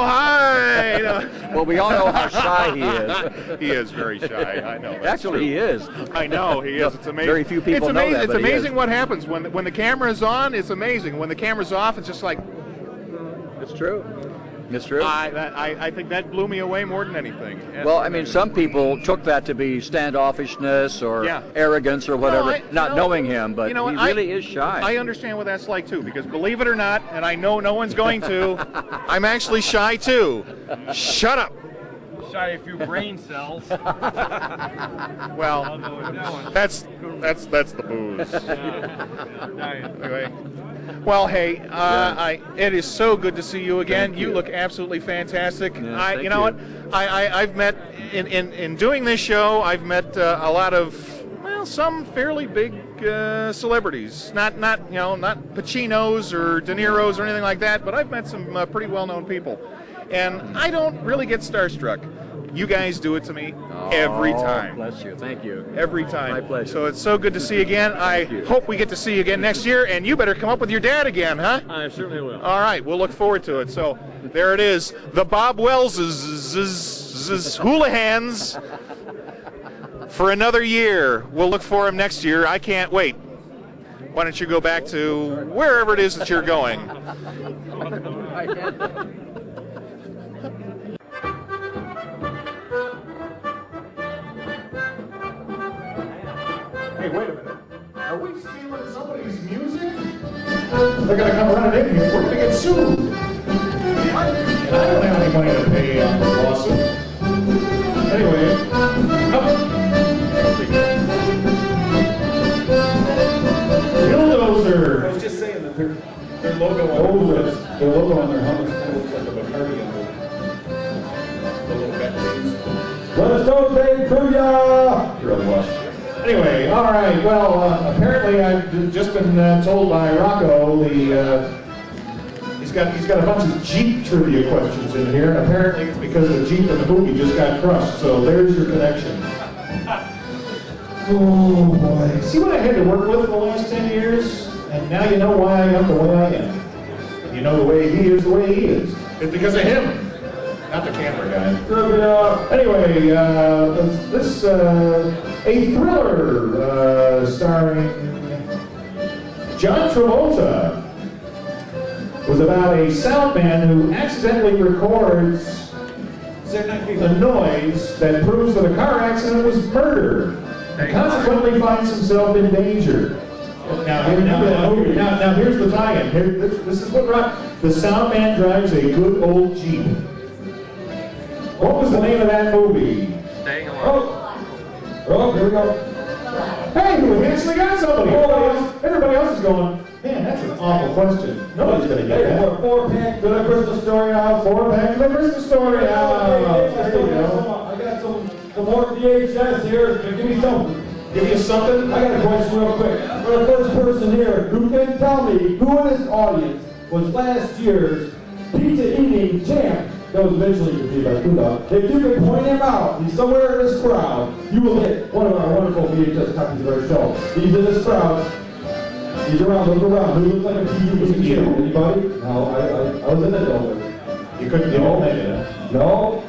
hi." You know. Well, we all know how shy he is. He is very shy. I know. Actually, he is. I know he is. It's amazing. Very few people know that. It's amazing what happens when the camera is on. It's amazing when the camera's off. It's just like. It's true. It's true. I think that blew me away more than anything. Well, I mean, some people took that to be standoffishness or arrogance or whatever, not knowing him, but he really is shy. I understand what that's like, too, because believe it or not, and I know no one's going to, I'm actually shy, too. Shut up. Shy a few brain cells. Well, that's the booze. Anyway. Well, hey, it is so good to see you again. You look absolutely fantastic. Yeah, you know what? I've met in doing this show. I've met a lot of some fairly big celebrities. Not Pacinos or De Niro's or anything like that. But I've met some pretty well-known people, and I don't really get starstruck. You guys do it to me every time. Bless you. Thank you. Every time. My pleasure. So it's so good to see you again. I hope we get to see you again next year, and you better come up with your dad again, huh? I certainly will. All right, we'll look forward to it. So there it is, the Bob Wells' Houlihan's for another year. We'll look for him next year. I can't wait. Why don't you go back to wherever it is that you're going? Hey, wait a minute. Are we stealing somebody's music? They're going to come running in here. We're going to get sued. I don't have any money to pay on the lawsuit. Anyway, Killdozer. I was just saying that their logo on their helmets kind of looks like a Bacardi on the little batteries. Let us know, Dave Kruya! You're a lush. Anyway, all right. Well, apparently I've just been told by Rocco he's got a bunch of Jeep trivia questions in here, and apparently it's because the Jeep in the movie just got crushed. So there's your connection. Oh boy! See what I had to work with for the last 10 years, and now you know why I am the way I am. And you know the way he is the way he is. It's because of him. Not the camera guy. Anyway, this a thriller starring John Travolta was about a sound man who accidentally records a noise that proves that a car accident was murder and consequently finds himself in danger. Now, remember that movie. Now here's the tie-in. This is what the sound man drives a good old Jeep. What was the name of that movie? Staying Alive. Oh, here we go. Hey, we actually got somebody. Everybody else is going, man, that's an awful question. Nobody's going to get that. Four-pack to the Christmas Story out. Four-pack to the Christmas Story out. There you go. I got some more VHS here. Give me something. Give you something? I got a question real quick. For the first person here, who can tell me who in this audience was last year's pizza eating champ? That was eventually defeated by Killdozer. If you can point him out, he's somewhere in this crowd, you will hit one of our wonderful VHS copies of our show. He's in this crowd. He's around, look around. Who looks like a pizza eating champ? Anybody? No, I was in the building. You couldn't get all that. No.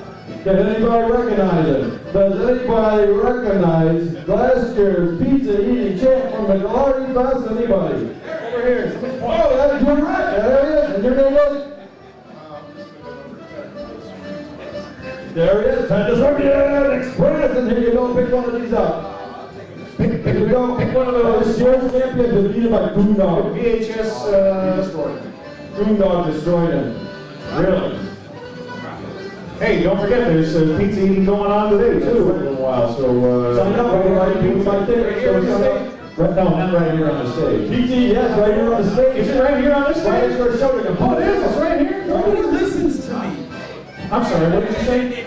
Does anybody recognize him? Does anybody recognize last year's pizza eating champ from the Ghoulardi Fest? Anybody? Over here. Oh, you're right. There he is. And your name is? There it is. Time to Soviet Express. And here you go. Pick one of these up. Here you go. Pick one of those. This year's champion defeated by Boondog. VHS destroyed him. Boondog destroyed him. Really? Hey, don't forget, there's pizza eating going on today, too, for a little while. So, sign up right here. Right there. No, not right here on the stage. pizza, yes, right here on the stage. Is it right here on the stage? Right here, show me. Oh, it is. It's right here. Nobody listens to me. I'm sorry, what did you say?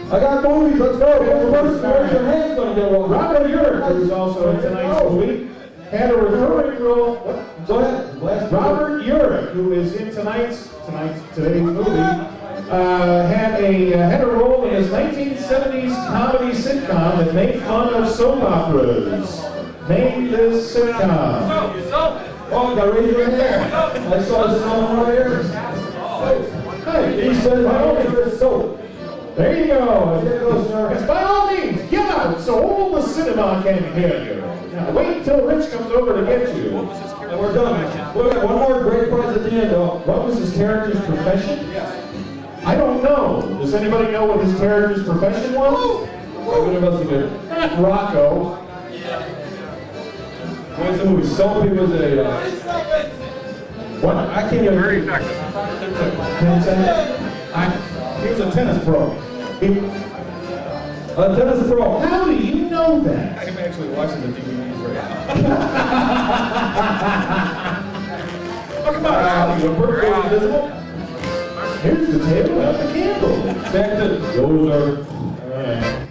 I got movies. Let's go. Where's your hand going to go? Robert Urich, who's also in tonight's movie, had a recurring role. What? Go ahead. Robert Urich, who is in today's movie, had a role in his 1970s comedy sitcom that made fun of soap operas. Name this sitcom. Oh, you got to raise your hand. I saw this on one here. Hey, he said, "I don't hear this soap." There you go. There you go, sir. Yes, by all means, get out so all the cinema can hear you. Now, wait until Rich comes over to get you. And we're done. We've got one more great prize at the end, though. What was his character's profession? I don't know. Does anybody know what his character's profession was? Good investigator. Not Rocco. What's the movie? Soapy was a... what? I can't even... 30 seconds. 10 seconds? He was a tennis pro. A tennis pro. How do you know that? I'm actually watching the DVDs right now. Oh, come on. Your bird goes invisible. Here's the table without the candle. Back to those are... All right.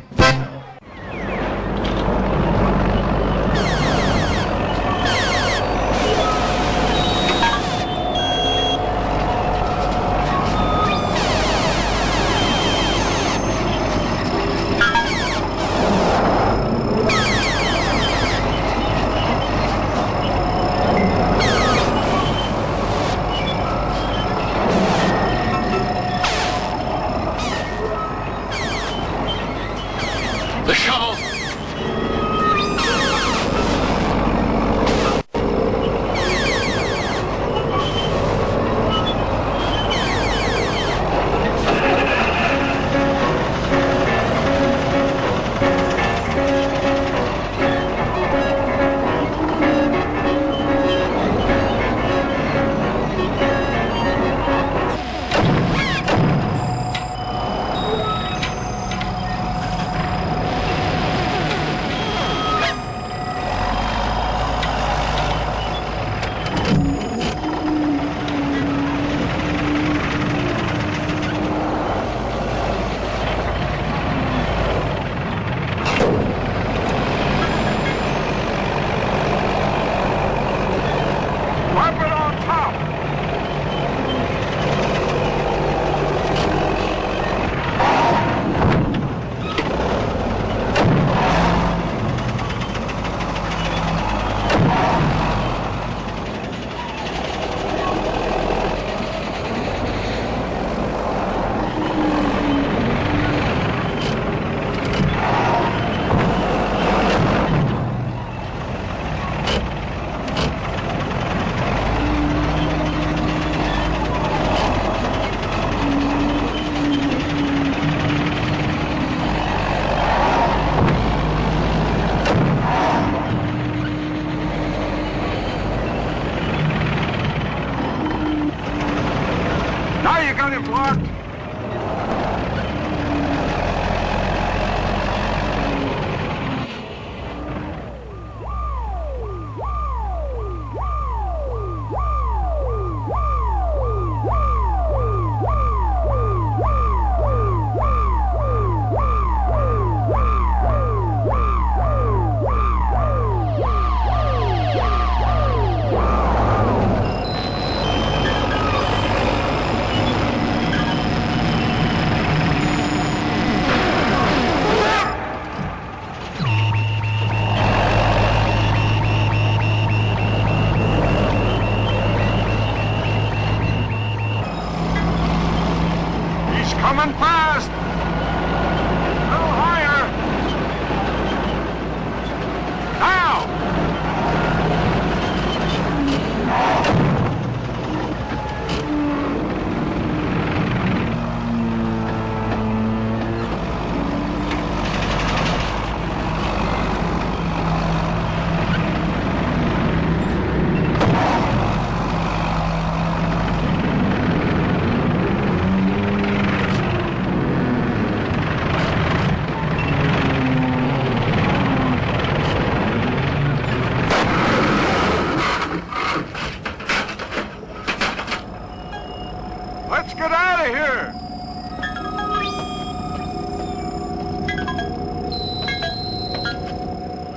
Let's get out of here.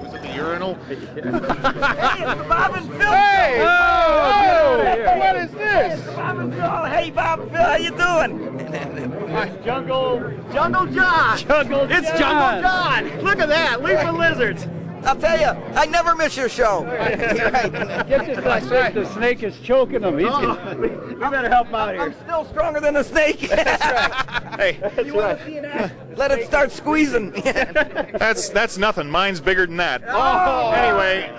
Was it the urinal? Hey, it's Bob and Phil. Hey! Whoa! What is this? It's Bob and Phil. Hey, Bob and Phil, how you doing? Jungle John. It's Jungle John. Look at that. Leaping lizards. I'll tell you, I never miss your show. You're right. Get this, the snake is choking him. We better help out here. I'm still stronger than a snake. That's right. Hey, you want to see an act? Let it start squeezing. that's nothing. Mine's bigger than that. Oh. Anyway,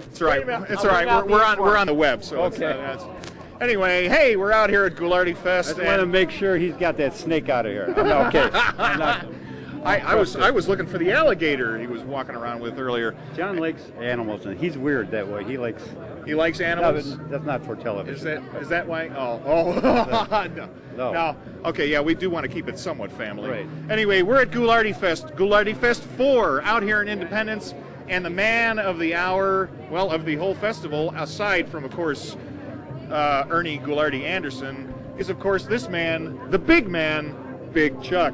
it's all right. It's all right. We're on the web, so Okay. Anyway, hey, we're out here at Ghoulardi Fest. I just want to make sure he's got that snake out of here. I'm okay. I'm not, I was looking for the alligator he was walking around with earlier. John likes animals, and he's weird that way. He likes animals. No, that's not for television. Is that why? No. Okay, yeah, we do want to keep it somewhat family. Right. Anyway, we're at Ghoulardi Fest 4 out here in Independence, and the man of the hour, well, of the whole festival, aside from, of course, Ernie Ghoulardi Anderson, is of course this man, the big man, Big Chuck.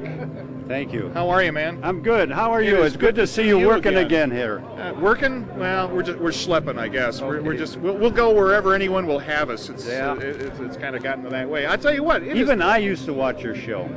Thank you. How are you, man? I'm good. How are you? It's good to see you working again here. Working? Well, we're schlepping, I guess. Okay. We'll go wherever anyone will have us. It's kind of gotten that way. I tell you what. Even I used to watch your show.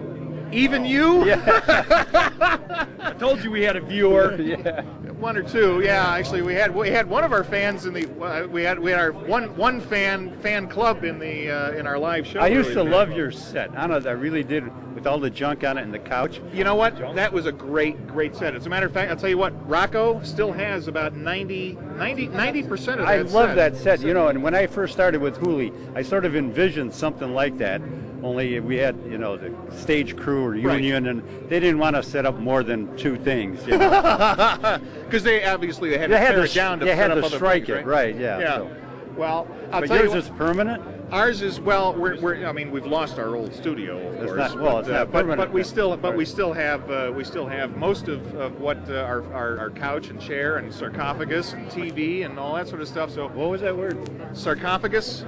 Even you? Yeah. I told you we had a viewer. Yeah. One or two. Yeah, actually, we had one of our fans in the we had our one fan club in the in our live show. I used to love your set. I don't know, I really did, with all the junk on it and the couch. You know what? That was a great set. As a matter of fact, I'll tell you what, Rocco still has about 90% of that. I love that set. You know, and when I first started with Hooli, I sort of envisioned something like that. Only we had, you know, the stage crew or union, and they didn't want to set up more than two things. You know? Because they had to tear it down to set up other strike things, it, right? Yeah. Yeah. So. Well, But yours is permanent. Ours is, well, we've lost our old studio, of course. It's not permanent. But we still have most of what our couch and chair and sarcophagus and TV and all that sort of stuff. So what was that word? Sarcophagus.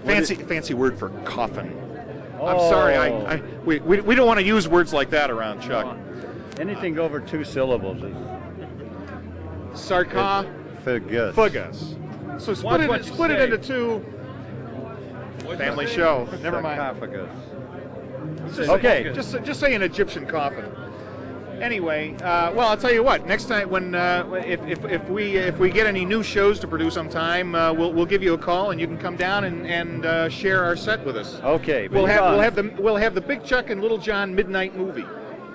Fancy word for coffin. I'm sorry. We don't want to use words like that around Chuck. Anything over 2 syllables is sarcophagus. So split it into two. Family show. Never mind. Sarcophagus. Okay. Just say an Egyptian coffin. Anyway, well, I'll tell you what. Next time, when if we get any new shows to produce sometime, we'll give you a call and you can come down and share our set with us. Okay. We'll have the Big Chuck and Little John midnight movie.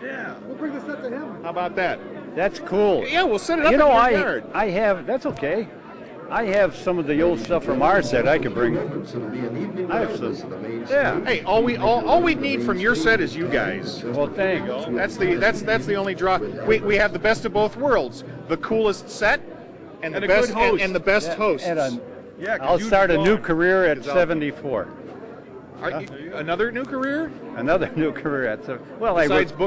Yeah, we'll bring the set to him. How about that? That's cool. Yeah, we'll set it up in your yard. I have. That's okay. I have some of the old stuff from our set I could bring. I have some. Yeah. Hey, all we need from your set is you guys. Well, thanks. That's the only draw. We have the best of both worlds. The coolest set and the best host. And the best hosts. I'll start a new career at 74. Another new career? Another new career at well,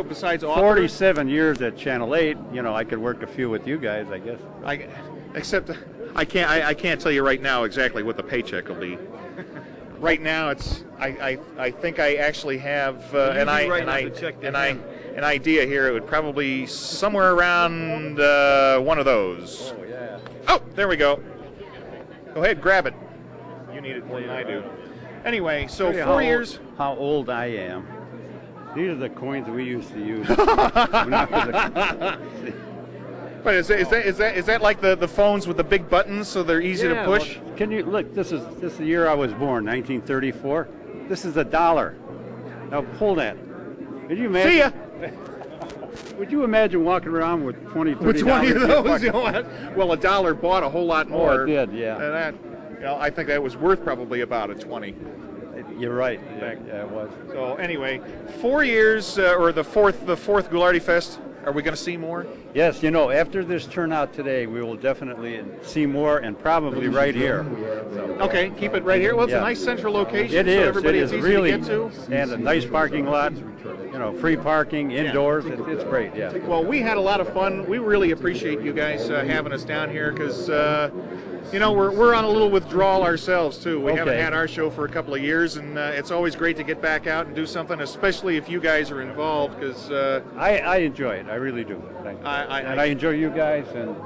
besides 47 years at Channel 8. You know, I could work a few with you guys, I guess. Except I can't tell you right now exactly what the paycheck will be. Right now, it's I think I actually have an idea here. It would probably somewhere around one of those. Oh yeah. Oh, there we go. Go ahead, grab it. You need it more than I do. Anyway, so 4 years. How old I am. These are the coins we used to use. But is that like the phones with the big buttons so they're easy to push? Well, can you look? This is the year I was born, 1934. This is $1. Now pull that. Could you imagine? See ya. Would you imagine walking around with 20, 30 with 20 of those? You know what? Well, $1 bought a whole lot more. Oh, it did, yeah. And that, I think that was worth probably about a 20. You're right. Yeah, it was. So anyway, 4 years or the fourth Ghoulardi Fest. Are we going to see more? Yes, after this turnout today, we will definitely see more, and probably right here. Okay, keep it right here. Well, it's a nice central location. It is. So everybody It is easy really, to get to. And a nice parking lot. Free parking indoors. It's great. Yeah. Well, we had a lot of fun. We really appreciate you guys having us down here because You know, we're on a little withdrawal ourselves too. We haven't Okay. had our show for a couple of years, and it's always great to get back out and do something, especially if you guys are involved. Because I enjoy it. I really do. And I enjoy you guys. And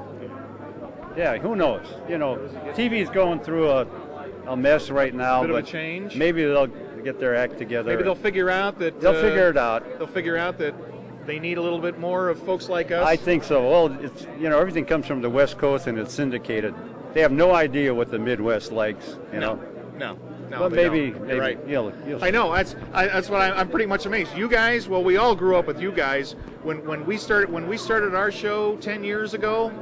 yeah, who knows? You know, TV's going through a mess right now. Bit of a but change. Maybe they'll get their act together. maybe they'll figure out that They'll figure it out. They'll figure out that they need a little bit more of folks like us. I think so. Well, it's, you know, everything comes from the West Coast and it's syndicated. They have no idea what the Midwest likes, you know. No. But they maybe, don't. You're right. you'll I know. That's what I'm pretty much amazed. You guys, well, we all grew up with you guys. When we started our show 10 years ago.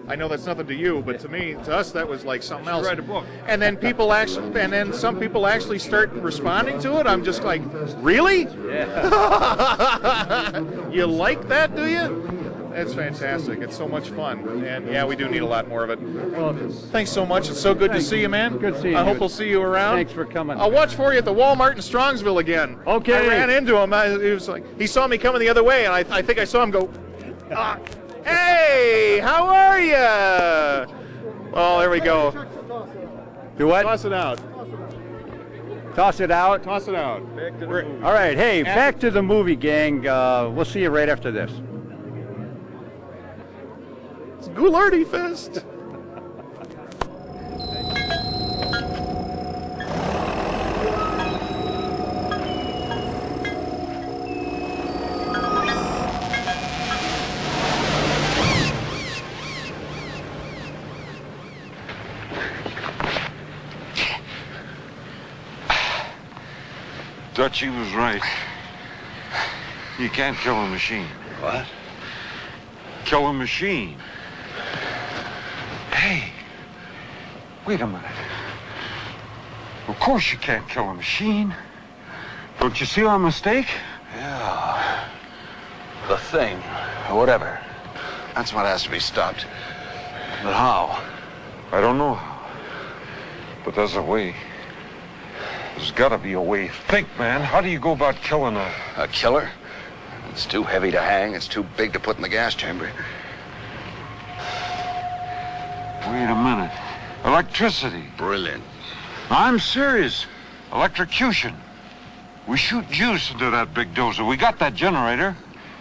I know that's nothing to you, but to us, that was like something else. Write a book. And then some people actually start responding to it. I'm just like, really? Yeah. You like that, do you? It's fantastic. It's so much fun. And yeah, we do need a lot more of it. Well, thanks so much. It's so good to see you, man. Good seeing you. I hope we'll see you around. Thanks for coming. I'll watch for you at the Walmart in Strongsville again. Okay. I ran into him. He was like, he saw me coming the other way, and I think I saw him go, hey, how are you? Oh, there we go. Do what? Toss it out. Toss it out? Toss it out. All right, hey, back to the movie, gang. We'll see you right after this. It's Ghoulardi Fest. Dutchie was right. You can't kill a machine. What? Kill a machine. Hey, wait a minute. Of course you can't kill a machine. Don't you see our mistake? Yeah. The thing, or whatever. That's what has to be stopped. But how? I don't know how. But there's a way. There's gotta be a way. Think, man. How do you go about killing a killer? It's too heavy to hang. It's too big to put in the gas chamber. Wait a minute. Electricity. Brilliant. I'm serious. Electrocution. We shoot juice into that big dozer. We got that generator.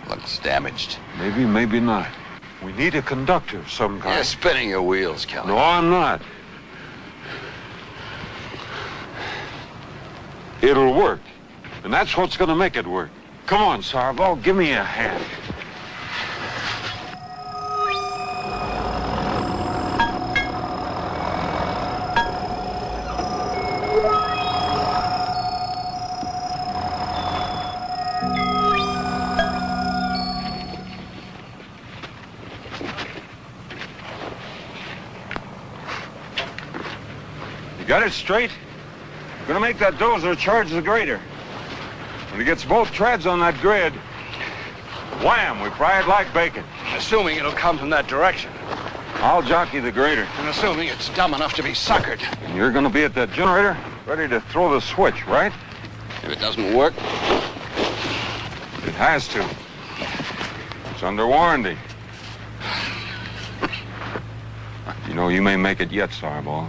Looks damaged. Maybe, maybe not. We need a conductor of some kind. You're spinning your wheels, Kelly. No, I'm not. It'll work. And that's what's gonna make it work. Come on, Sarvo, give me a hand. You got it straight? Gonna make that dozer charge the grader. When it gets both treads on that grid, wham, we fry it like bacon. Assuming it'll come from that direction. I'll jockey the grader. And assuming it's dumb enough to be suckered. And you're gonna be at that generator, ready to throw the switch, right? If it doesn't work? It has to. It's under warranty. You know, you may make it yet, Starball.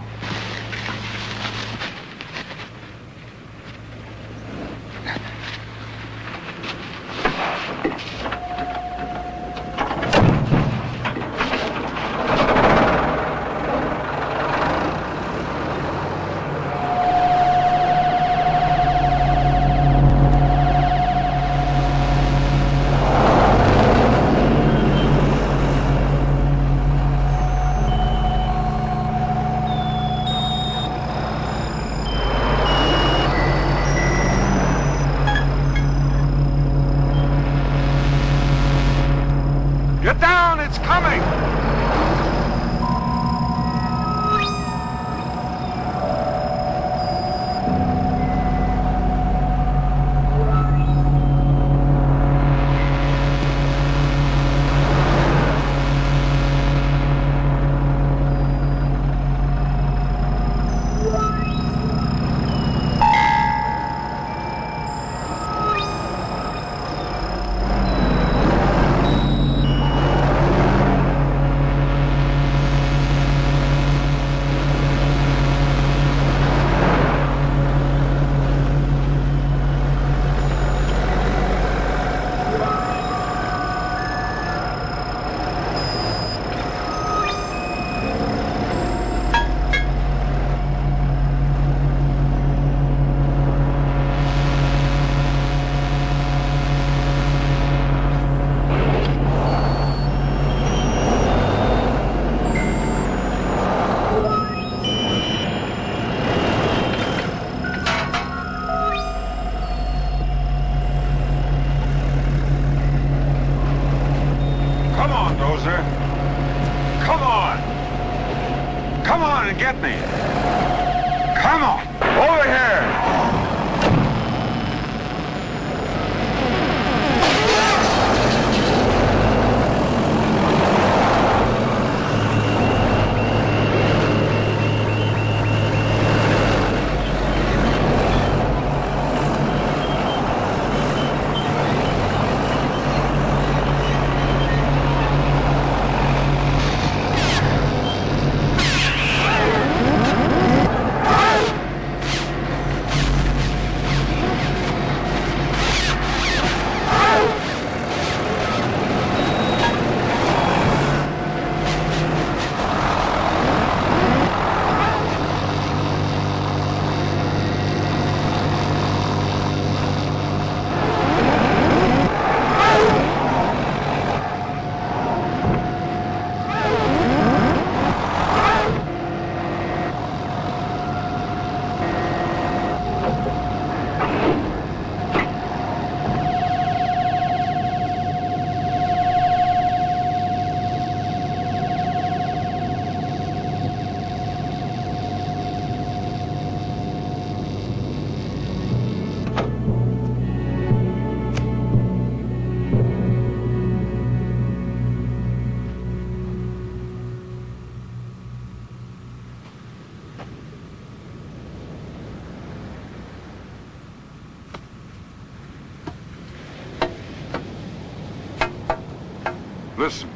Listen.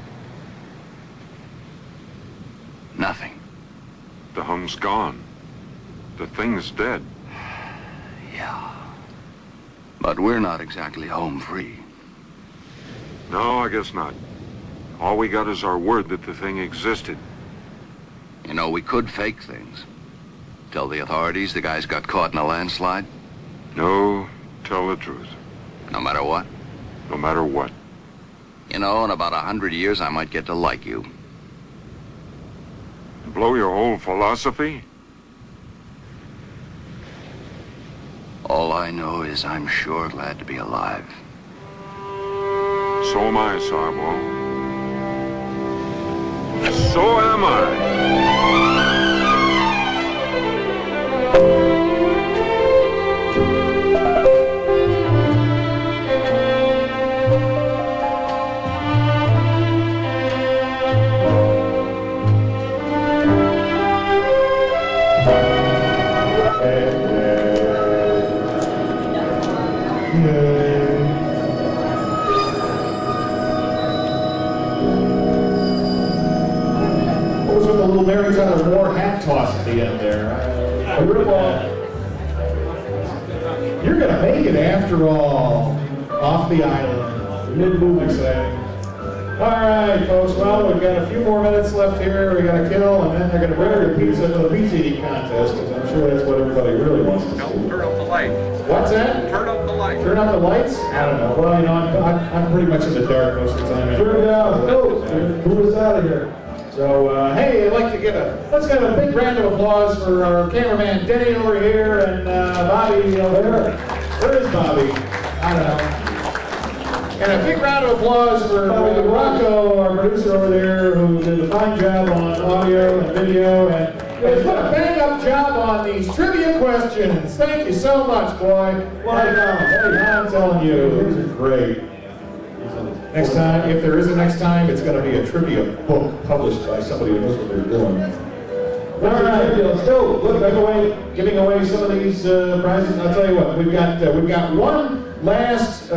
Nothing. The hum's gone. The thing's dead. Yeah. But we're not exactly home free. No, I guess not. All we got is our word that the thing existed. You know, we could fake things. Tell the authorities the guys got caught in a landslide. No, tell the truth. No matter what? No matter what. You know, in about 100 years, I might get to like you. Blow your whole philosophy? All I know is I'm sure glad to be alive. So am I, Sabo. So am I. Mary Tyler Moore hat toss at the end there. You're going to make it after all, off the island, mid-movie setting. All right, folks, well, we've got a few more minutes left here. We got to kill, and then they're going to bring the pizza for the pizza eating contest, because I'm sure that's what everybody really wants to see. Turn up the light. What's that? Turn up the light. Turn up the lights? I don't know. Well, you know, I'm pretty much in the dark most of the time. Turn it down. Move us out of here. So, hey, I'd like to let's get a big round of applause for our cameraman Denny over here and Bobby over there. Where is Bobby? I don't know. And a big round of applause for Rocco, our producer over there, who did a fine job on audio and video and has put a bang-up job on these trivia questions. Thank you so much, boy. Hey, I'm telling you, these are great. Next time, if there is a next time, it's going to be a trivia book published by somebody who knows what they're doing. All right, let's go. Look, giving away some of these prizes. I'll tell you what, we've got one last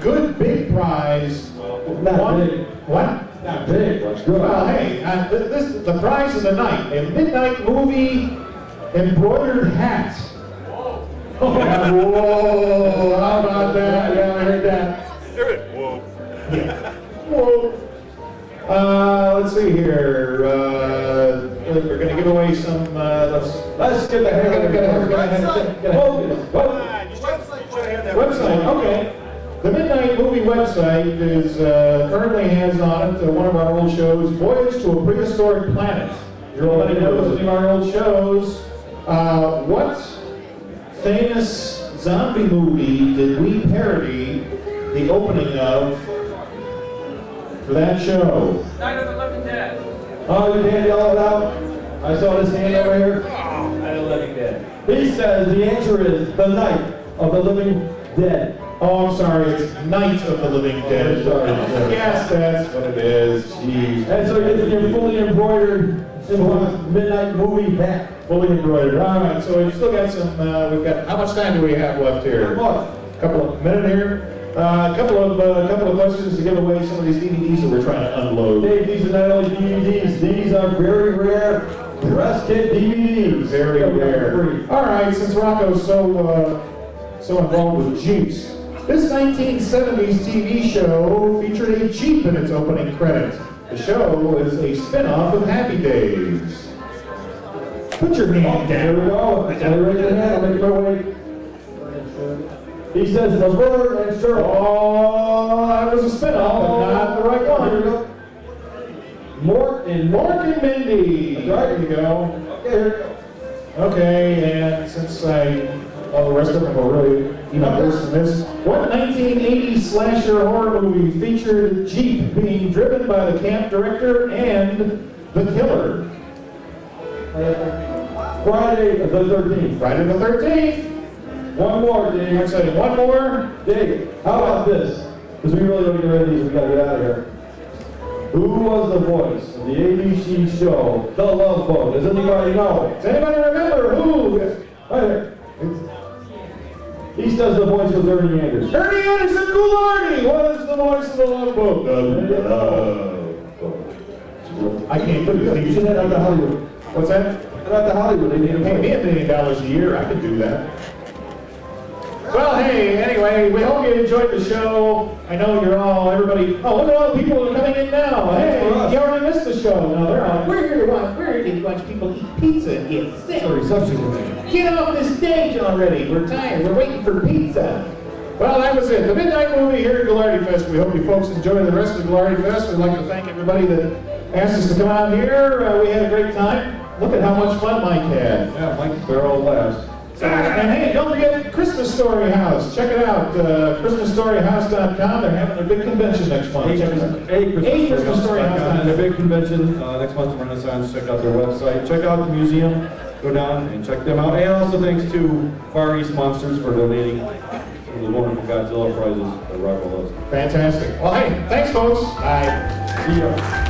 good big prize. Not big. What? Not big. Let's go. Well, hey, the prize of the night: a midnight movie embroidered hat. Oh, yeah. Whoa! How about that? Yeah, I heard that. Whoa. Yeah. Whoa. Let's see here. We're going to give away some. Let's get the website. Okay. The Midnight Movie website is currently has on it one of our old shows, Voyage to a Prehistoric Planet. Everybody knows any of our old shows. What famous zombie movie did we parody the opening of for that show? Night of the Living Dead. Oh, you can't yell it out. I saw this hand over here. Night of the Living Dead. He says the answer is the Night of the Living Dead. Oh, I'm sorry, it's Night of the Living Dead. Yes, that's what it is. Jeez. And so you're fully embroidered midnight movie hat. Fully embroidered. All right, so we've still got some, we've got, how much time do we have left here? A couple of minutes here. A couple of questions to give away some of these DVDs that we're trying to unload. Dave, these are not only DVDs, these are very rare press kit DVDs. Very rare. All right, since Rocco's so involved with Jeeps, this 1970s TV show featured a Jeep in its opening credits. The show is a spin-off of Happy Days. Put your hand down. There we go. Raise your hand. I'll make my way. He says Laverne and Shirley. Oh, that was a spin-off, but not the right one. Here we go. Mork and Mindy. That's right. There you go. Okay, here we go. Okay, and since all the rest of them are really even worse than this, what 1980 slasher horror movie featured a Jeep being driven by the camp director and the killer? Friday the 13th. Friday the 13th. One more, Dave. I'm saying one more. Dave, how about this? Because we really don't get rid of these, we gotta get out of here. Who was the voice of the ABC show, The Love Boat? Does anybody know? Does anybody remember who? Right here. He does the voice with Ernie Anderson. Ernie Anderson, Ghoulardi! What is the voice of the Love Boat? I can't put it. You should head out to Hollywood. What's that? Head out to Hollywood. They pay me $1 million a year. I could do that. Well, hey, anyway, we hope you enjoyed the show. I know you're all, everybody, oh, look at all the people that are coming in now. Hey, you already missed the show. No, they're all, we're here to watch people eat pizza and get sick. Get off the stage already. We're tired. We're waiting for pizza. Well, that was it. The Midnight Movie here at Ghoulardi Fest. We hope you folks enjoy the rest of the Ghoulardi Fest. We'd like to thank everybody that asked us to come out here. We had a great time. Look at how much fun Mike had. Yeah, Mike's barrel last. And hey, don't forget Christmas Story House. Check it out, ChristmasStoryHouse.com. They're having their big convention next month. Christmas Story House. Their big convention next month in Renaissance. Check out their website. Check out the museum. Go down and check them out. And also thanks to Far East Monsters for donating some of the wonderful Godzilla prizes that Rocco loves. Fantastic. Well, hey, thanks, folks. Bye. See ya.